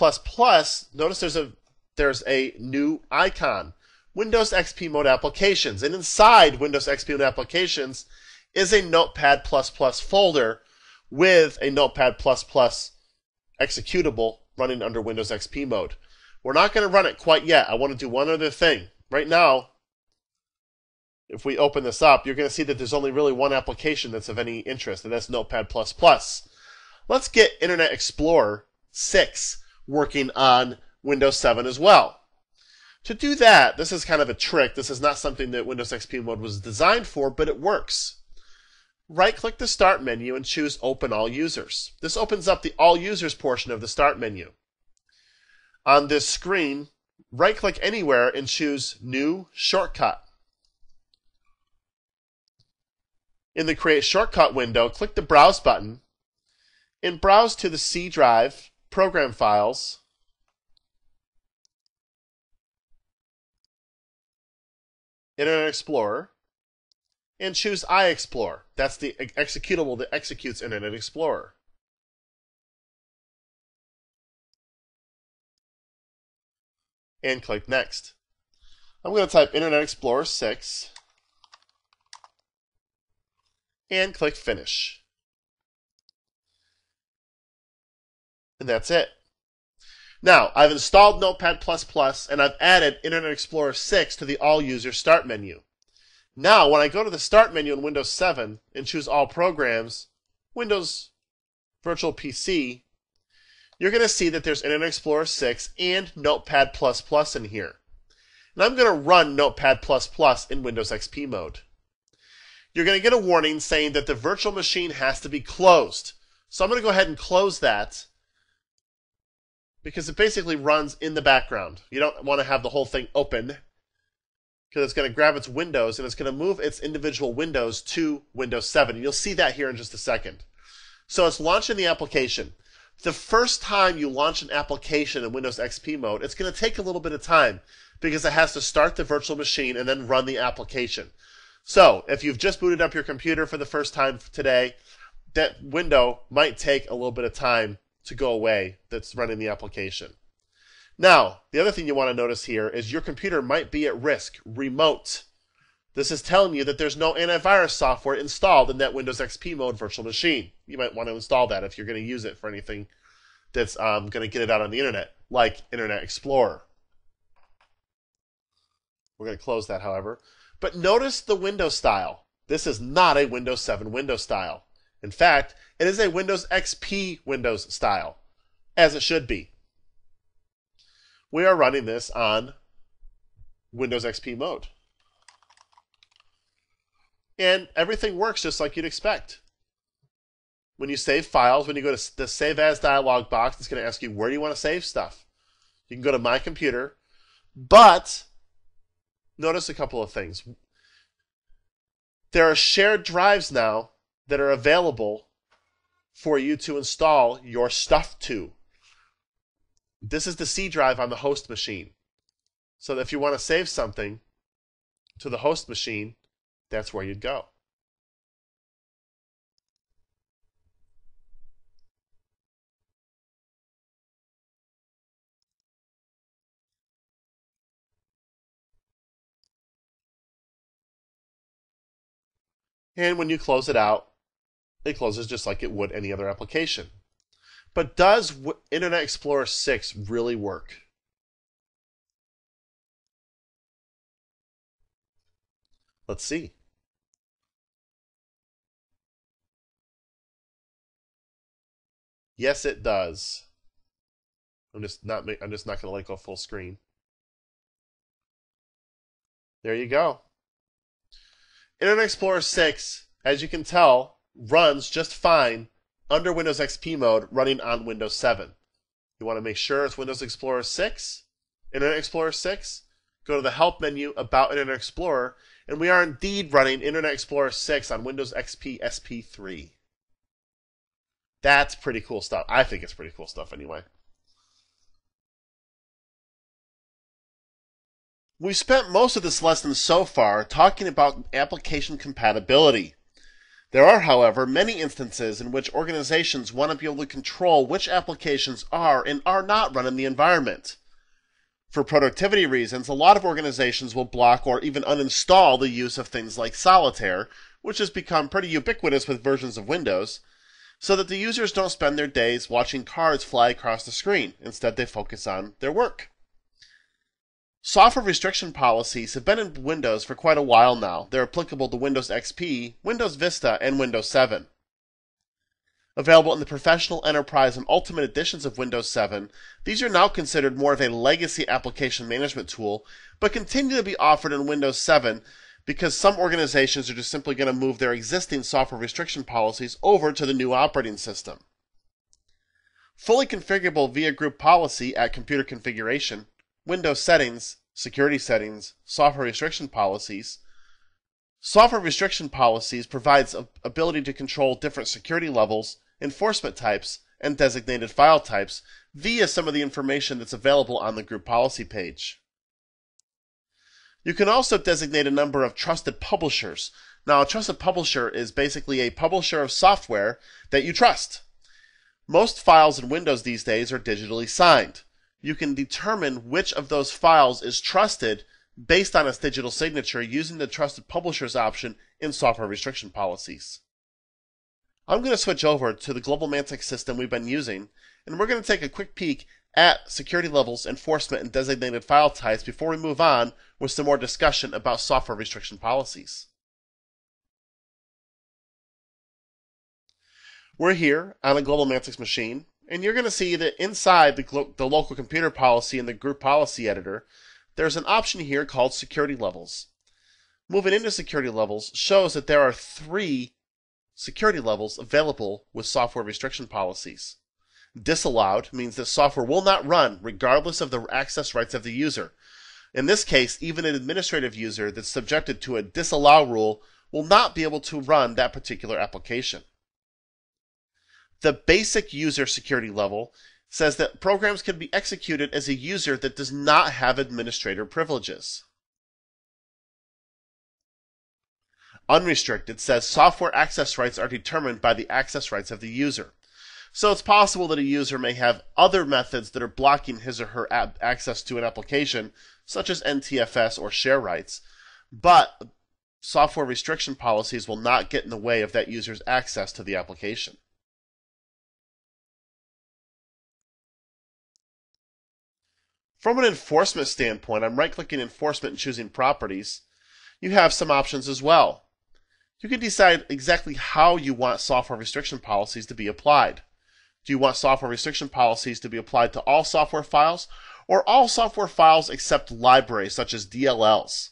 notice there's a new icon, Windows XP Mode Applications. And inside Windows XP Mode Applications is a Notepad++ folder with a Notepad++ executable running under Windows XP mode. We're not going to run it quite yet. I want to do one other thing. Right now, if we open this up, you're going to see that there's only really one application that's of any interest, and that's Notepad++. Let's get Internet Explorer 6 working on Windows 7 as well. To do that, this is kind of a trick. This is not something that Windows XP mode was designed for, but it works. Right-click the Start menu and choose Open All Users. This opens up the All Users portion of the Start menu. On this screen, right-click anywhere and choose New Shortcut. In the Create Shortcut window, click the Browse button and browse to the C drive, Program Files, Internet Explorer, and choose iExplore. That's the executable that executes Internet Explorer. And click Next. I'm going to type Internet Explorer 6 and click Finish. And that's it. Now, I've installed Notepad++ and I've added Internet Explorer 6 to the All User Start menu. Now, when I go to the Start menu in Windows 7 and choose All Programs, Windows Virtual PC, you're going to see that there's Internet Explorer 6 and Notepad++ in here. And I'm going to run Notepad++ in Windows XP mode. You're going to get a warning saying that the virtual machine has to be closed. So I'm going to go ahead and close that because it basically runs in the background. You don't want to have the whole thing open because it's going to grab its windows and it's going to move its individual windows to Windows 7. And you'll see that here in just a second. So it's launching the application. The first time you launch an application in Windows XP mode, it's going to take a little bit of time because it has to start the virtual machine and then run the application. So if you've just booted up your computer for the first time today, that window might take a little bit of time to go away that's running the application. Now, the other thing you want to notice here is your computer might be at risk, remote. This is telling you that there's no antivirus software installed in that Windows XP mode virtual machine. You might want to install that if you're going to use it for anything that's going to get it out on the internet, like Internet Explorer. We're going to close that, however. But notice the window style. This is not a Windows 7 window style. In fact, it is a Windows XP Windows style, as it should be. We are running this on Windows XP mode. And everything works just like you'd expect. When you save files, when you go to the Save As dialog box, it's going to ask you, where do you want to save stuff? You can go to My Computer, but notice a couple of things. There are shared drives now that are available for you to install your stuff to. This is the C drive on the host machine. So if you want to save something to the host machine, that's where you'd go. And when you close it out, it closes just like it would any other application. But does Internet Explorer 6 really work? Let's see. Yes, it does. I'm just not going to let go full screen. There you go. Internet Explorer 6, as you can tell, runs just fine under Windows XP mode running on Windows 7. You want to make sure it's Windows Explorer 6, Internet Explorer 6, go to the Help menu, About Internet Explorer, and we are indeed running Internet Explorer 6 on Windows XP SP3. That's pretty cool stuff. I think it's pretty cool stuff anyway. We've spent most of this lesson so far talking about application compatibility. There are, however, many instances in which organizations want to be able to control which applications are and are not run in the environment. For productivity reasons, a lot of organizations will block or even uninstall the use of things like Solitaire, which has become pretty ubiquitous with versions of Windows, so that the users don't spend their days watching cards fly across the screen. Instead, they focus on their work. Software restriction policies have been in Windows for quite a while now. They're applicable to Windows XP, Windows Vista, and Windows 7. Available in the Professional, Enterprise, and Ultimate editions of Windows 7, these are now considered more of a legacy application management tool, but continue to be offered in Windows 7 because some organizations are just simply going to move their existing software restriction policies over to the new operating system. Fully configurable via group policy at computer configuration, Windows settings, security settings, software restriction policies. Software restriction policies provides ability to control different security levels, enforcement types, and designated file types via some of the information that's available on the group policy page. You can also designate a number of trusted publishers. Now, a trusted publisher is basically a publisher of software that you trust. Most files in Windows these days are digitally signed. You can determine which of those files is trusted based on its digital signature using the Trusted Publishers option in software restriction policies. I'm going to switch over to the Global Mantic system we've been using, and we're going to take a quick peek at security levels, enforcement, and designated file types before we move on with some more discussion about software restriction policies. We're here on a Global Mantic machine, and you're going to see that inside the local computer policy in the group policy editor, there's an option here called security levels. Moving into security levels shows that there are 3 security levels available with software restriction policies. Disallowed means that software will not run regardless of the access rights of the user. In this case, even an administrative user that's subjected to a disallow rule will not be able to run that particular application. The basic user security level says that programs can be executed as a user that does not have administrator privileges. Unrestricted says software access rights are determined by the access rights of the user. So it's possible that a user may have other methods that are blocking his or her access to an application, such as NTFS or share rights, but software restriction policies will not get in the way of that user's access to the application. From an enforcement standpoint, I'm right-clicking Enforcement and choosing Properties. You have some options as well. You can decide exactly how you want software restriction policies to be applied. Do you want software restriction policies to be applied to all software files, or all software files except libraries such as DLLs?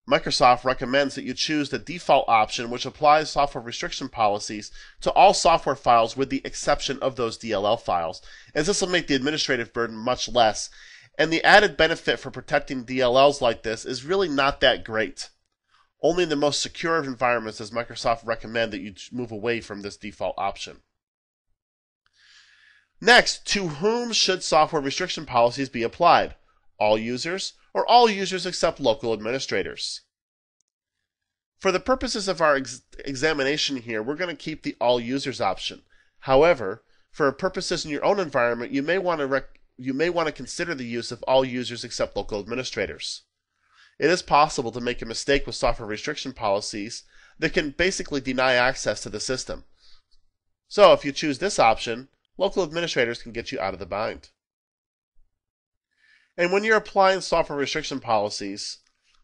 Microsoft recommends that you choose the default option, which applies software restriction policies to all software files with the exception of those DLL files, as this will make the administrative burden much less. And the added benefit for protecting DLLs like this is really not that great. Only in the most secure of environments does Microsoft recommend that you move away from this default option. Next, to whom should software restriction policies be applied? All users, or all users except local administrators? For the purposes of our examination here, we're going to keep the all users option. However, for purposes in your own environment, you may want to consider the use of all users except local administrators. It is possible to make a mistake with software restriction policies that can basically deny access to the system. So if you choose this option, local administrators can get you out of the bind. And when you're applying software restriction policies,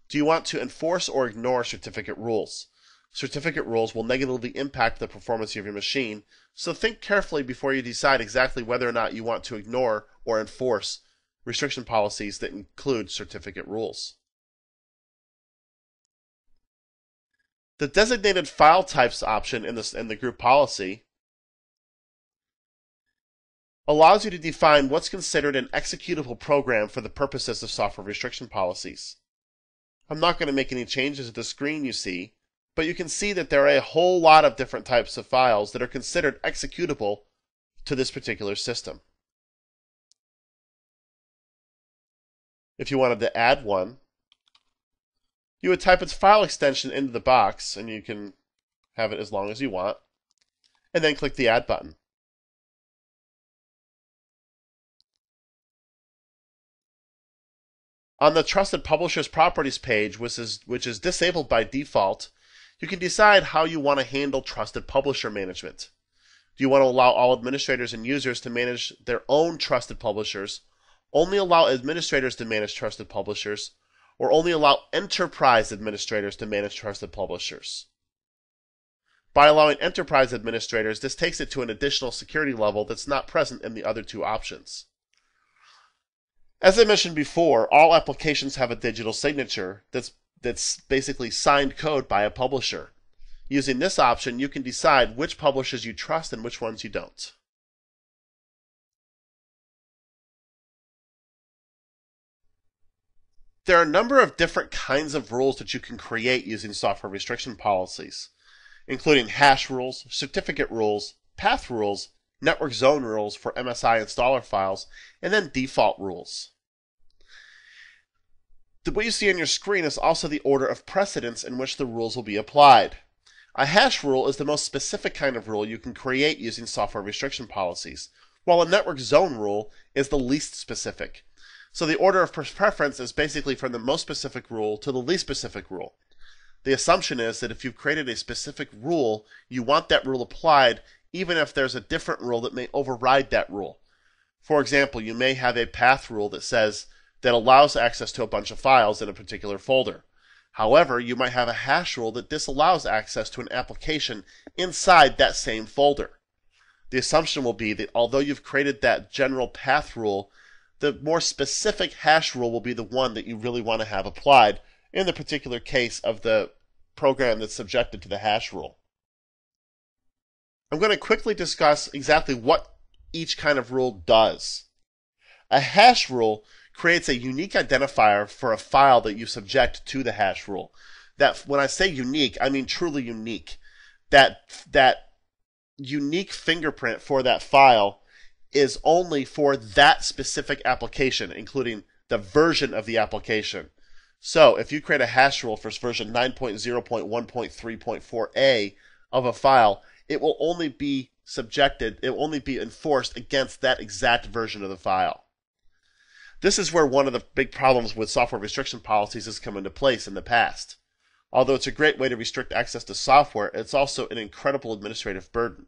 do you want to enforce or ignore certificate rules? Certificate rules will negatively impact the performance of your machine, so think carefully before you decide exactly whether or not you want to ignore or enforce restriction policies that include certificate rules. The designated file types option in the group policy allows you to define what's considered an executable program for the purposes of software restriction policies. I'm not going to make any changes to the screen you see, but you can see that there are a whole lot of different types of files that are considered executable to this particular system. If you wanted to add one, you would type its file extension into the box, and you can have it as long as you want, and then click the Add button. On the Trusted Publishers Properties page, which is disabled by default, you can decide how you want to handle trusted publisher management. Do you want to allow all administrators and users to manage their own trusted publishers, only allow administrators to manage trusted publishers, or only allow enterprise administrators to manage trusted publishers? By allowing enterprise administrators, this takes it to an additional security level that's not present in the other two options. As I mentioned before, all applications have a digital signature that's basically signed code by a publisher. Using this option, you can decide which publishers you trust and which ones you don't. There are a number of different kinds of rules that you can create using software restriction policies, including hash rules, certificate rules, path rules, network zone rules for MSI installer files, and then default rules. What you see on your screen is also the order of precedence in which the rules will be applied. A hash rule is the most specific kind of rule you can create using software restriction policies, while a network zone rule is the least specific. So the order of preference is basically from the most specific rule to the least specific rule. The assumption is that if you've created a specific rule, you want that rule applied even if there's a different rule that may override that rule. For example, you may have a path rule that allows access to a bunch of files in a particular folder. However, you might have a hash rule that disallows access to an application inside that same folder. The assumption will be that although you've created that general path rule, the more specific hash rule will be the one that you really want to have applied in the particular case of the program that's subjected to the hash rule. I'm going to quickly discuss exactly what each kind of rule does. A hash rule creates a unique identifier for a file that you subject to the hash rule. That, when I say unique, I mean truly unique. That unique fingerprint for that file is only for that specific application, including the version of the application. So if you create a hash rule for version 9.0.1.3.4a of a file, it will only be enforced against that exact version of the file. This is where one of the big problems with software restriction policies has come into place in the past. Although it's a great way to restrict access to software, it's also an incredible administrative burden.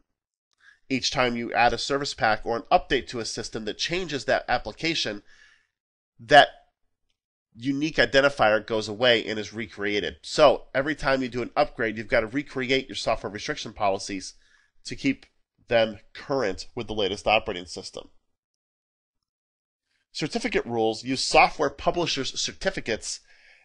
Each time you add a service pack or an update to a system that changes that application, that unique identifier goes away and is recreated. So every time you do an upgrade, you've got to recreate your software restriction policies to keep them current with the latest operating system. Certificate rules use software publishers' certificates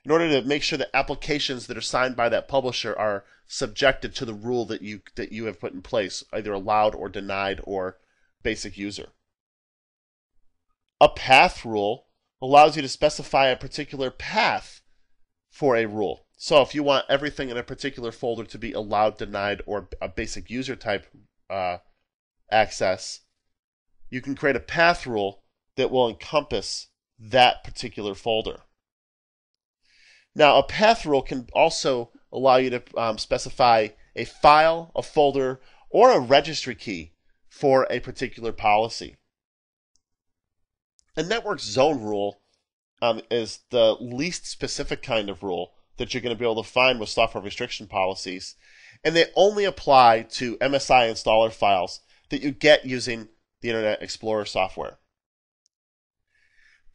in order to make sure that applications that are signed by that publisher are subjected to the rule that you have put in place, either allowed or denied or basic user. A path rule allows you to specify a particular path for a rule. So if you want everything in a particular folder to be allowed, denied, or a basic user type access, you can create a path rule that will encompass that particular folder. Now, a path rule can also allow you to specify a file, a folder, or a registry key for a particular policy. A network zone rule is the least specific kind of rule that you're going to be able to find with software restriction policies, and they only apply to MSI installer files that you get using the Internet Explorer software.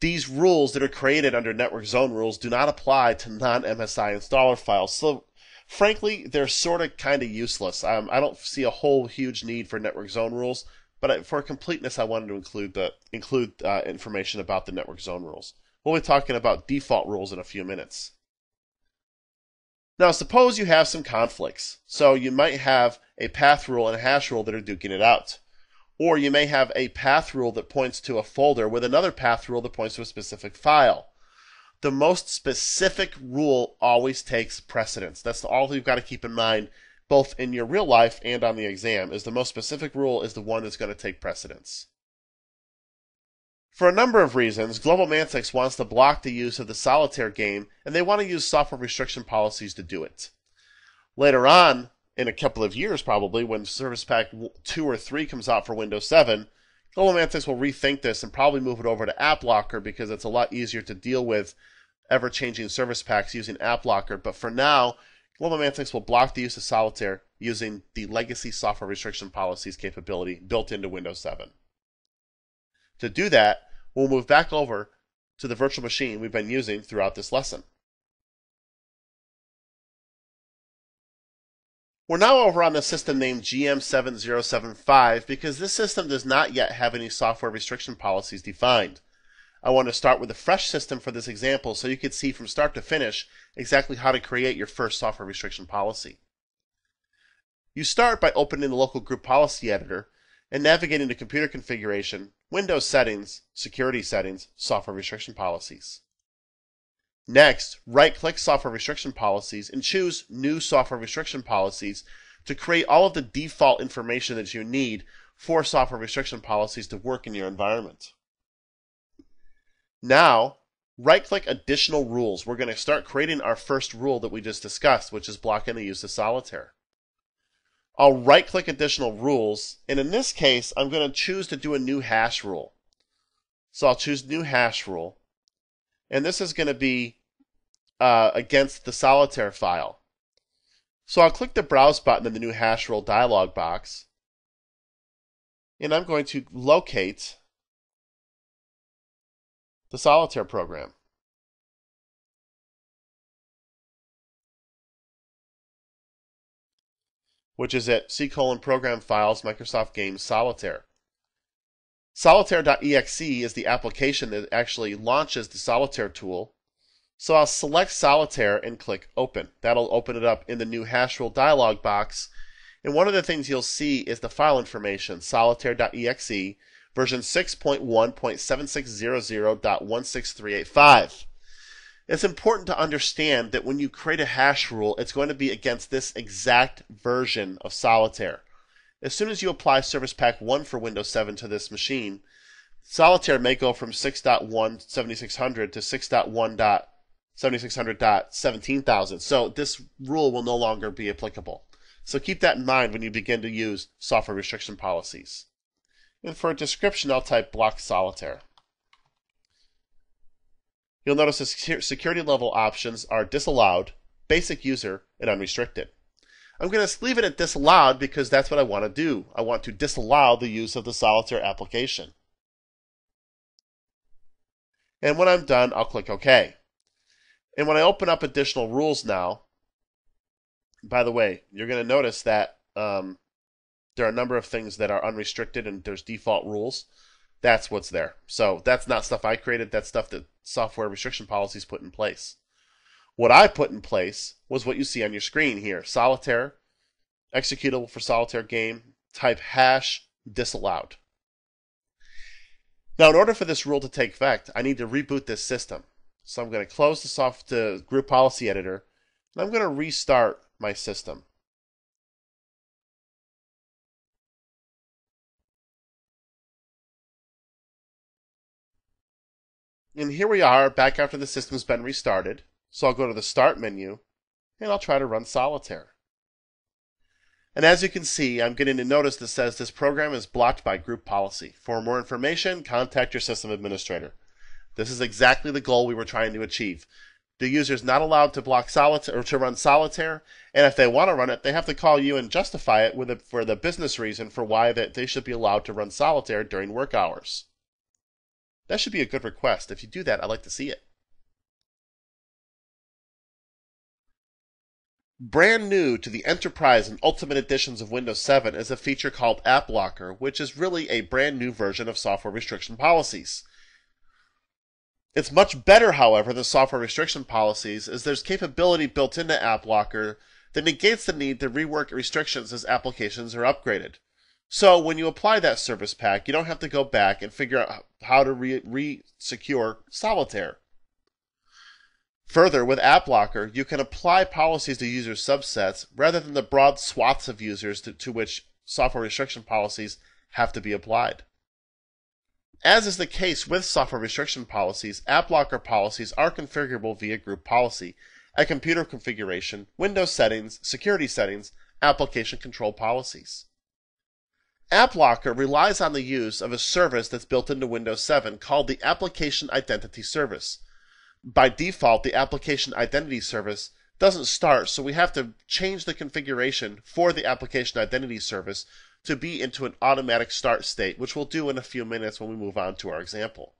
These rules that are created under network zone rules do not apply to non-MSI installer files, so frankly, they're sort of kind of useless. I don't see a whole huge need for network zone rules, but for completeness, I wanted to include information about the network zone rules. We'll be talking about default rules in a few minutes. Now, suppose you have some conflicts. So you might have a path rule and a hash rule that are duking it out. Or you may have a path rule that points to a folder with another path rule that points to a specific file. The most specific rule always takes precedence. That's all you've got to keep in mind, both in your real life and on the exam, is the most specific rule is the one that's going to take precedence. For a number of reasons, GlobalMantic wants to block the use of the solitaire game, and they want to use software restriction policies to do it. Later on, in a couple of years probably, when Service Pack 2 or 3 comes out for Windows 7, GlobalMantic will rethink this and probably move it over to AppLocker because it's a lot easier to deal with ever-changing service packs using AppLocker. But for now, GlobalMantic will block the use of solitaire using the legacy software restriction policies capability built into Windows 7. To do that, we'll move back over to the virtual machine we've been using throughout this lesson. We're now over on the system named GM7075 because this system does not yet have any software restriction policies defined. I want to start with a fresh system for this example so you can see from start to finish exactly how to create your first software restriction policy. You start by opening the local group policy editor and navigating to Computer Configuration, Windows Settings, Security Settings, Software Restriction Policies. Next, right-click Software Restriction Policies and choose New Software Restriction Policies to create all of the default information that you need for software restriction policies to work in your environment. Now, right-click Additional Rules. We're going to start creating our first rule that we just discussed, which is blocking the use of solitaire. I'll right-click Additional Rules, and in this case, I'm going to choose to do a new hash rule. So I'll choose New Hash Rule, and this is going to be against the solitaire file. So I'll click the Browse button in the New Hash Rule dialog box, and I'm going to locate the solitaire program. Which is at C:\program files Microsoft Games Solitaire. Solitaire.exe is the application that actually launches the solitaire tool. So I'll select solitaire and click open. That'll open it up in the new hash rule dialog box. And one of the things you'll see is the file information, solitaire.exe, version 6.1.7600.16385. It's important to understand that when you create a hash rule, it's going to be against this exact version of solitaire. As soon as you apply Service Pack 1 for Windows 7 to this machine, solitaire may go from 6.1.7600 to 6.1.7600.17000. So this rule will no longer be applicable. So keep that in mind when you begin to use software restriction policies. And for a description, I'll type block solitaire. You'll notice the security level options are disallowed, basic user, and unrestricted. I'm going to leave it at disallowed because that's what I want to do. I want to disallow the use of the solitaire application. And when I'm done, I'll click OK. And when I open up additional rules now, by the way, you're going to notice that there are a number of things that are unrestricted and there's default rules. That's what's there. So that's not stuff I created. That's stuff that software restriction policies put in place. What I put in place was what you see on your screen here. Solitaire, executable for solitaire game, type hash, disallowed. Now in order for this rule to take effect, I need to reboot this system. So I'm going to close the group policy editor, and I'm going to restart my system. And here we are, back after the system's been restarted. So I'll go to the Start menu, and I'll try to run Solitaire. And as you can see, I'm getting a notice that says this program is blocked by group policy. For more information, contact your system administrator. This is exactly the goal we were trying to achieve. The user is not allowed to block Solitaire or to run Solitaire, and if they want to run it, they have to call you and justify it for the business reason for why they should be allowed to run Solitaire during work hours. That should be a good request. If you do that, I'd like to see it. Brand new to the Enterprise and Ultimate editions of Windows 7 is a feature called AppLocker, which is really a brand new version of software restriction policies. It's much better, however, than software restriction policies, as there's capability built into AppLocker that negates the need to rework restrictions as applications are upgraded. So when you apply that service pack, you don't have to go back and figure out how to re-secure Solitaire. Further, with AppLocker, you can apply policies to user subsets rather than the broad swaths of users to which software restriction policies have to be applied. As is the case with software restriction policies, AppLocker policies are configurable via group policy, a computer configuration, Windows settings, security settings, application control policies. AppLocker relies on the use of a service that's built into Windows 7 called the Application Identity Service. By default, the Application Identity Service doesn't start, so we have to change the configuration for the Application Identity Service to be into an automatic start state, which we'll do in a few minutes when we move on to our example.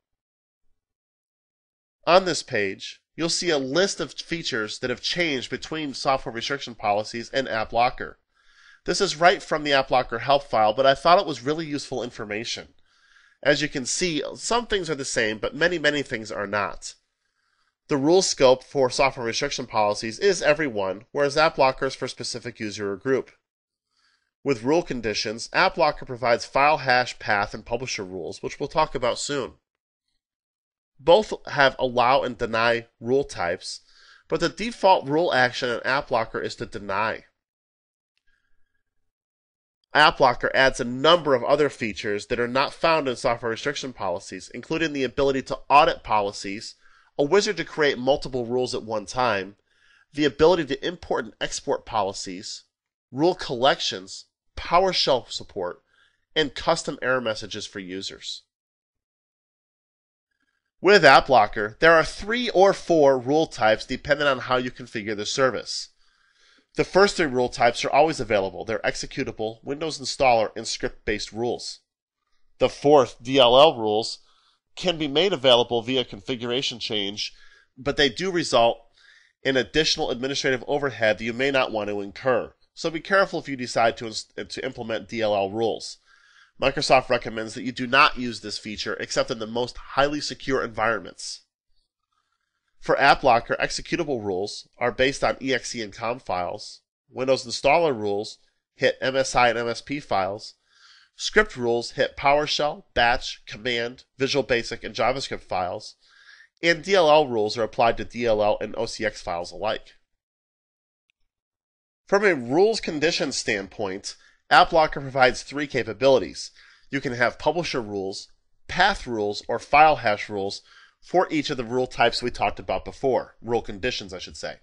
On this page, you'll see a list of features that have changed between software restriction policies and AppLocker. This is right from the AppLocker help file, but I thought it was really useful information. As you can see, some things are the same, but many things are not. The rule scope for software restriction policies is everyone, whereas AppLocker is for specific user or group. With rule conditions, AppLocker provides file hash, path, and publisher rules, which we'll talk about soon. Both have allow and deny rule types, but the default rule action in AppLocker is to deny. AppLocker adds a number of other features that are not found in software restriction policies, including the ability to audit policies, a wizard to create multiple rules at one time, the ability to import and export policies, rule collections, PowerShell support, and custom error messages for users. With AppLocker, there are 3 or 4 rule types depending on how you configure the service. The first 3 rule types are always available. They're executable, Windows installer, and script-based rules. The 4th, DLL rules, can be made available via configuration change, but they do result in additional administrative overhead that you may not want to incur. So be careful if you decide to implement DLL rules. Microsoft recommends that you do not use this feature except in the most highly secure environments. For AppLocker, executable rules are based on exe and COM files. Windows installer rules hit MSI and MSP files. Script rules hit PowerShell, Batch, Command, Visual Basic, and JavaScript files. And DLL rules are applied to DLL and OCX files alike. From a rules conditions standpoint, AppLocker provides 3 capabilities. You can have publisher rules, path rules, or file hash rules for each of the rule types we talked about before. Rule conditions, I should say.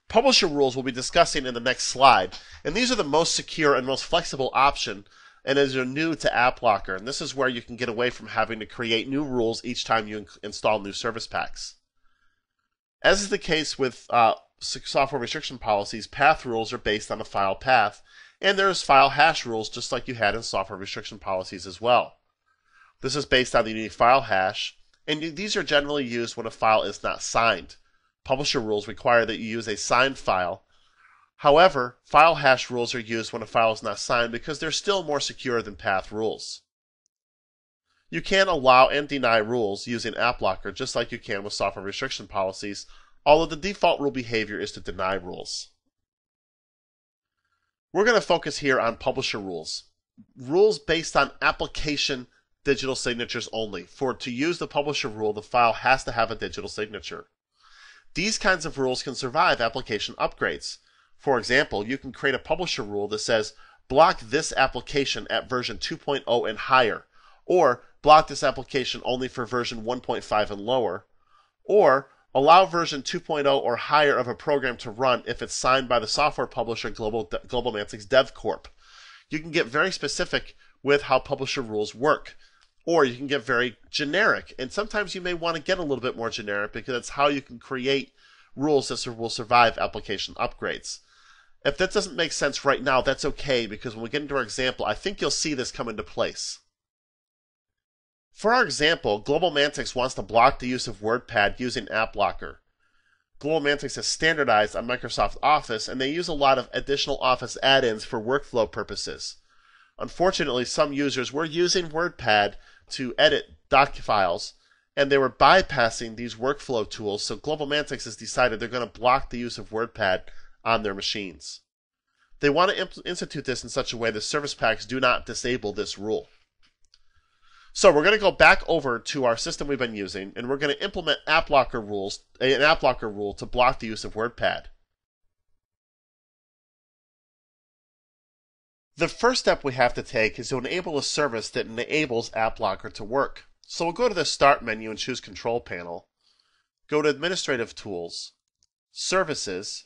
Publisher rules we'll be discussing in the next slide, and these are the most secure and most flexible option, and as you're new to AppLocker, and this is where you can get away from having to create new rules each time you install new service packs. As is the case with software restriction policies, path rules are based on a file path, and there's file hash rules just like you had in software restriction policies as well. This is based on the unique file hash, and these are generally used when a file is not signed. Publisher rules require that you use a signed file. However, file hash rules are used when a file is not signed because they're still more secure than path rules. You can allow and deny rules using AppLocker just like you can with software restriction policies, although the default rule behavior is to deny rules. We're going to focus here on publisher rules. Rules based on application digital signatures only. To use the publisher rule, the file has to have a digital signature. These kinds of rules can survive application upgrades. For example, you can create a publisher rule that says, block this application at version 2.0 and higher, or block this application only for version 1.5 and lower, or allow version 2.0 or higher of a program to run if it's signed by the software publisher GlobalMantics DevCorp. You can get very specific with how publisher rules work, or you can get very generic, and sometimes you may want to get a little bit more generic because that's how you can create rules that will survive application upgrades. If that doesn't make sense right now, that's okay, because when we get into our example, I think you'll see this come into place. For our example, GlobalMantics wants to block the use of WordPad using AppLocker. GlobalMantics has standardized on Microsoft Office, and they use a lot of additional Office add-ins for workflow purposes. Unfortunately, some users were using WordPad to edit doc files, and they were bypassing these workflow tools, so GlobalMantics has decided they're going to block the use of WordPad on their machines. They want to institute this in such a way that service packs do not disable this rule. So we're going to go back over to our system we've been using, and we're going to implement an app blocker rule to block the use of WordPad. The first step we have to take is to enable a service that enables App Blocker to work. So we'll go to the Start menu and choose Control Panel, go to Administrative Tools, Services,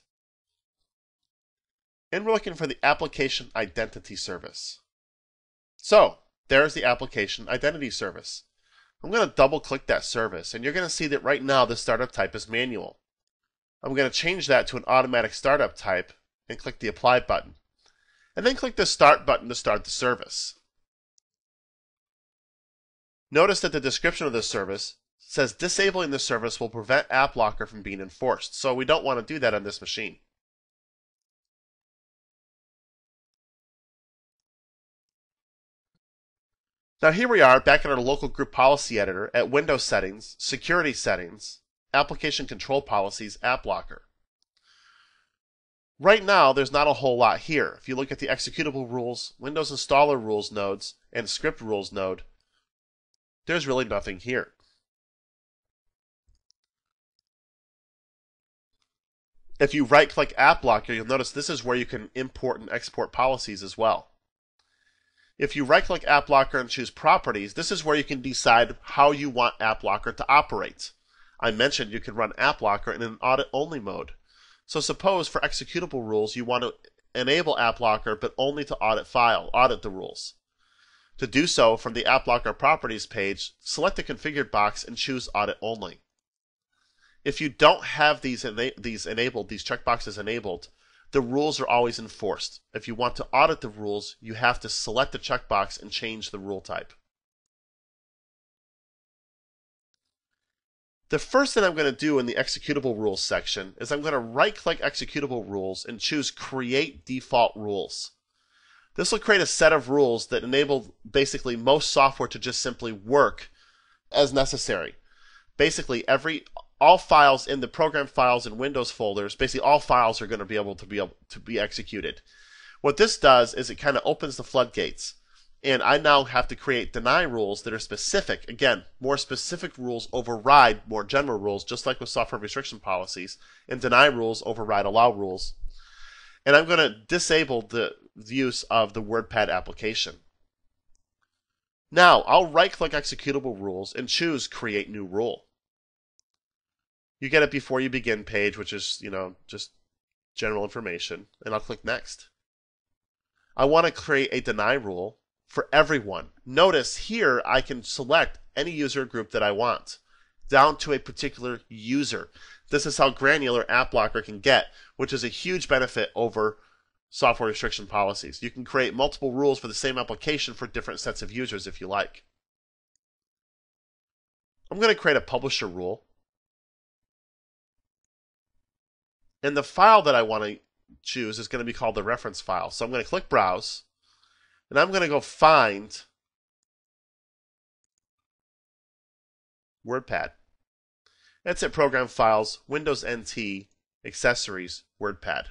and we're looking for the Application Identity Service. So there's the Application Identity Service. I'm going to double click that service, and you're going to see that right now the startup type is manual. I'm going to change that to an automatic startup type and click the Apply button. And then click the Start button to start the service. Notice that the description of this service says disabling the service will prevent App Blocker from being enforced, so we don't want to do that on this machine. Now here we are back in our local group policy editor at Windows Settings, Security Settings, Application Control Policies, App Blocker. Right now, there's not a whole lot here. If you look at the executable rules, Windows Installer Rules nodes, and Script Rules node, there's really nothing here. If you right-click App Blocker, you'll notice this is where you can import and export policies as well. If you right-click App Blocker and choose Properties, this is where you can decide how you want App Blocker to operate. I mentioned you can run App Blocker in an audit-only mode. So suppose for executable rules you want to enable App Blocker but only to audit the rules. To do so, from the App Blocker Properties page, select the configured box and choose Audit Only. If you don't have these checkboxes enabled, the rules are always enforced. If you want to audit the rules, you have to select the checkbox and change the rule type. The first thing I'm going to do in the executable rules section is I'm going to right-click executable rules and choose Create Default Rules. This will create a set of rules that enable basically most software to just simply work as necessary. Basically, all files in the program files and Windows folders, basically all files are going to be able to be executed. What this does is it kind of opens the floodgates. And I now have to create deny rules that are specific. Again, more specific rules override more general rules, just like with software restriction policies. And deny rules override allow rules. And I'm going to disable the use of the WordPad application. Now, I'll right-click executable rules and choose Create New Rule. You get it before you begin page, which is, just general information. And I'll click Next. I want to create a deny rule for everyone. Notice here I can select any user group that I want, down to a particular user. This is how granular App Blocker can get, which is a huge benefit over software restriction policies. You can create multiple rules for the same application for different sets of users if you like. I'm going to create a publisher rule. And the file that I want to choose is going to be called the reference file. So I'm going to click Browse. And I'm going to go find WordPad. That's it, Program Files, Windows NT, Accessories, WordPad.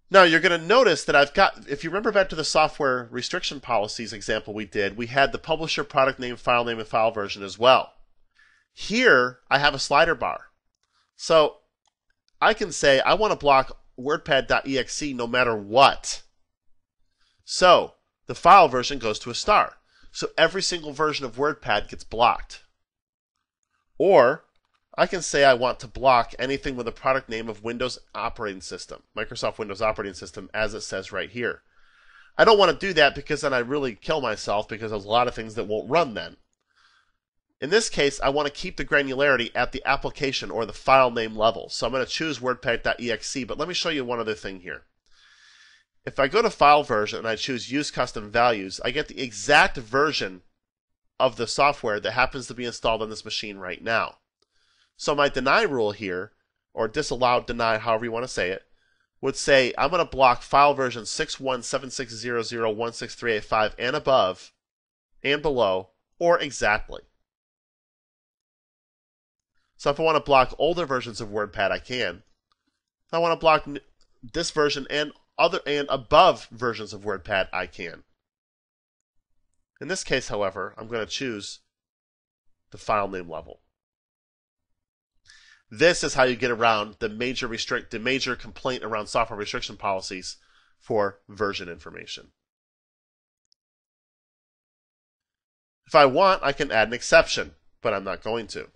Now you're going to notice that I've got, if you remember back to the software restriction policies example we did, we had the publisher, product name, and file version as well. Here I have a slider bar. So I can say I want to block WordPad.exe no matter what. So the file version goes to a star. So every single version of WordPad gets blocked. Or I can say I want to block anything with a product name of Windows operating system, Microsoft Windows operating system, as it says right here. I don't want to do that because then I really kill myself because there's a lot of things that won't run then. In this case, I want to keep the granularity at the application or the file name level. So I'm going to choose WordPad.exe, but let me show you one other thing here. If I go to File Version and I choose Use Custom Values, I get the exact version of the software that happens to be installed on this machine right now. So my deny rule here, or disallowed deny, however you want to say it, would say I'm going to block file version 617600163885 and above and below, or exactly. So if I want to block older versions of WordPad, I can. If I want to block this version and other and above versions of WordPad, I can. In this case, however, I'm going to choose the file name level. This is how you get around the major complaint around software restriction policies for version information. If I want, I can add an exception, but I'm not going to.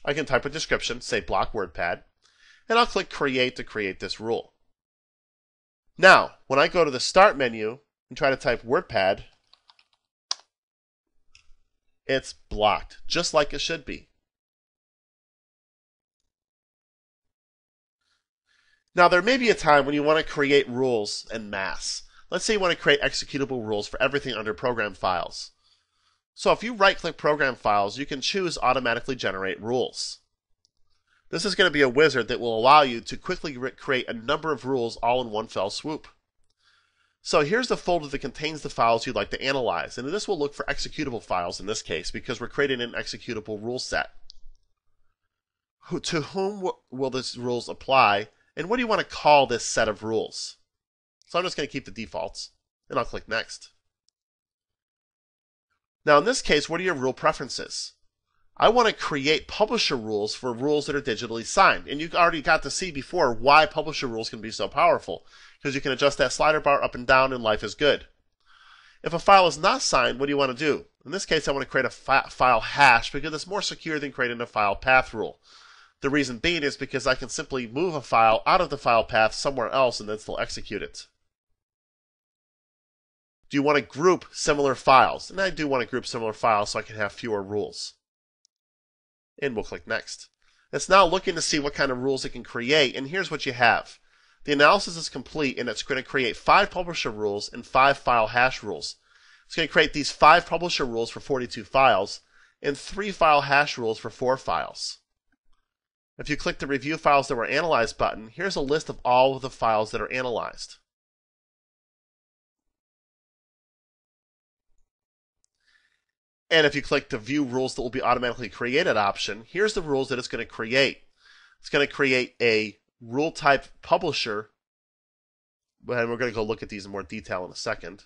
I can type a description, say block WordPad, and I'll click Create to create this rule. Now, when I go to the Start menu and try to type WordPad, it's blocked, just like it should be. Now, there may be a time when you want to create rules en masse. Let's say you want to create executable rules for everything under Program Files. So if you right-click Program Files, you can choose Automatically Generate Rules. This is going to be a wizard that will allow you to quickly create a number of rules all in one fell swoop. So here's the folder that contains the files you'd like to analyze, and this will look for executable files in this case because we're creating an executable rule set. To whom will these rules apply, and what do you want to call this set of rules? So I'm just going to keep the defaults, and I'll click Next. Now in this case, what are your rule preferences? I want to create publisher rules for rules that are digitally signed. And you already got to see before why publisher rules can be so powerful, because you can adjust that slider bar up and down and life is good. If a file is not signed, what do you want to do? In this case, I want to create a file hash because it's more secure than creating a file path rule. The reason being is because I can simply move a file out of the file path somewhere else and then still execute it. Do you want to group similar files? And I do want to group similar files so I can have fewer rules. And we'll click Next. It's now looking to see what kind of rules it can create, and here's what you have. The analysis is complete, and it's going to create 5 publisher rules and 5 file hash rules. It's going to create these 5 publisher rules for 42 files and 3 file hash rules for 4 files. If you click the Review Files That Were Analyzed button, here's a list of all of the files that are analyzed. And if you click the View Rules That Will Be Automatically Created option, here's the rules that it's going to create. It's going to create a rule type publisher, and we're going to go look at these in more detail in a second.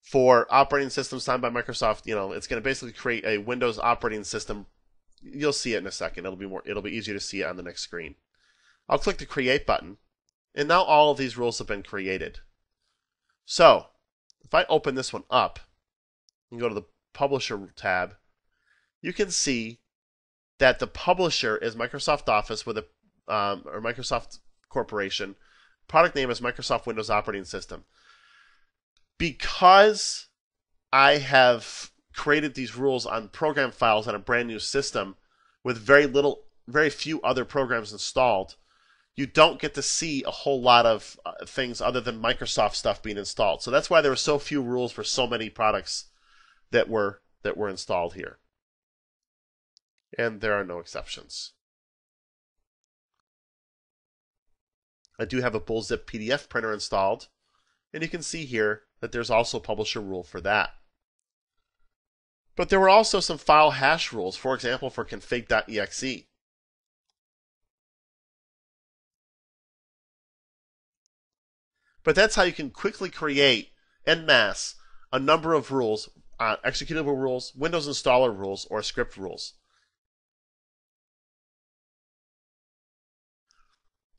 For operating system signed by Microsoft, it's going to basically create a Windows operating system. You'll see it in a second. It'll be easier to see it on the next screen. I'll click the Create button, and now all of these rules have been created. So, if I open this one up and go to the Publisher tab, you can see that the publisher is Microsoft Office with or Microsoft Corporation. Product name is Microsoft Windows Operating System. Because I have created these rules on program files on a brand new system with very few other programs installed, you don't get to see a whole lot of things other than Microsoft stuff being installed. So that's why there were so few rules for so many products that were installed here. And there are no exceptions. I do have a BullZip PDF printer installed, and you can see here that there's also a publisher rule for that. But there were also some file hash rules, for example, for config.exe. But that's how you can quickly create en masse a number of rules, executable rules, Windows installer rules, or script rules.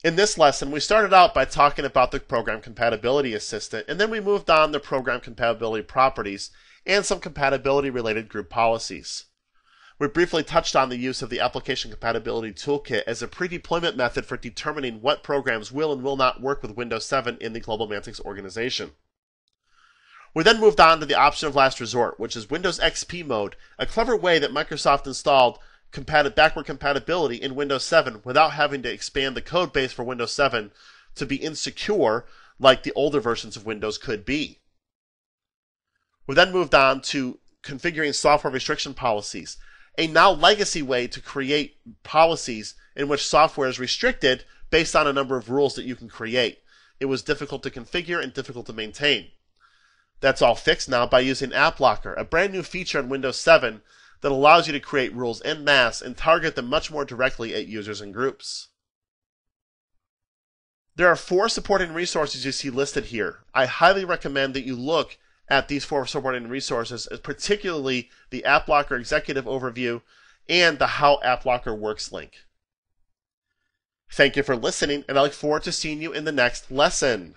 In this lesson, we started out by talking about the Program Compatibility Assistant, and then we moved on to Program Compatibility Properties and some compatibility-related group policies. We briefly touched on the use of the Application Compatibility Toolkit as a pre-deployment method for determining what programs will and will not work with Windows 7 in the Global Mantix organization. We then moved on to the option of last resort, which is Windows XP mode, a clever way that Microsoft installed backward compatibility in Windows 7 without having to expand the code base for Windows 7 to be insecure like the older versions of Windows could be. We then moved on to configuring software restriction policies, a now legacy way to create policies in which software is restricted based on a number of rules that you can create. It was difficult to configure and difficult to maintain. That's all fixed now by using AppLocker, a brand new feature in Windows 7 that allows you to create rules en masse and target them much more directly at users and groups. There are 4 supporting resources you see listed here. I highly recommend that you look at these 4 supporting resources, particularly the AppLocker Executive Overview and the How AppLocker Works link. Thank you for listening, and I look forward to seeing you in the next lesson.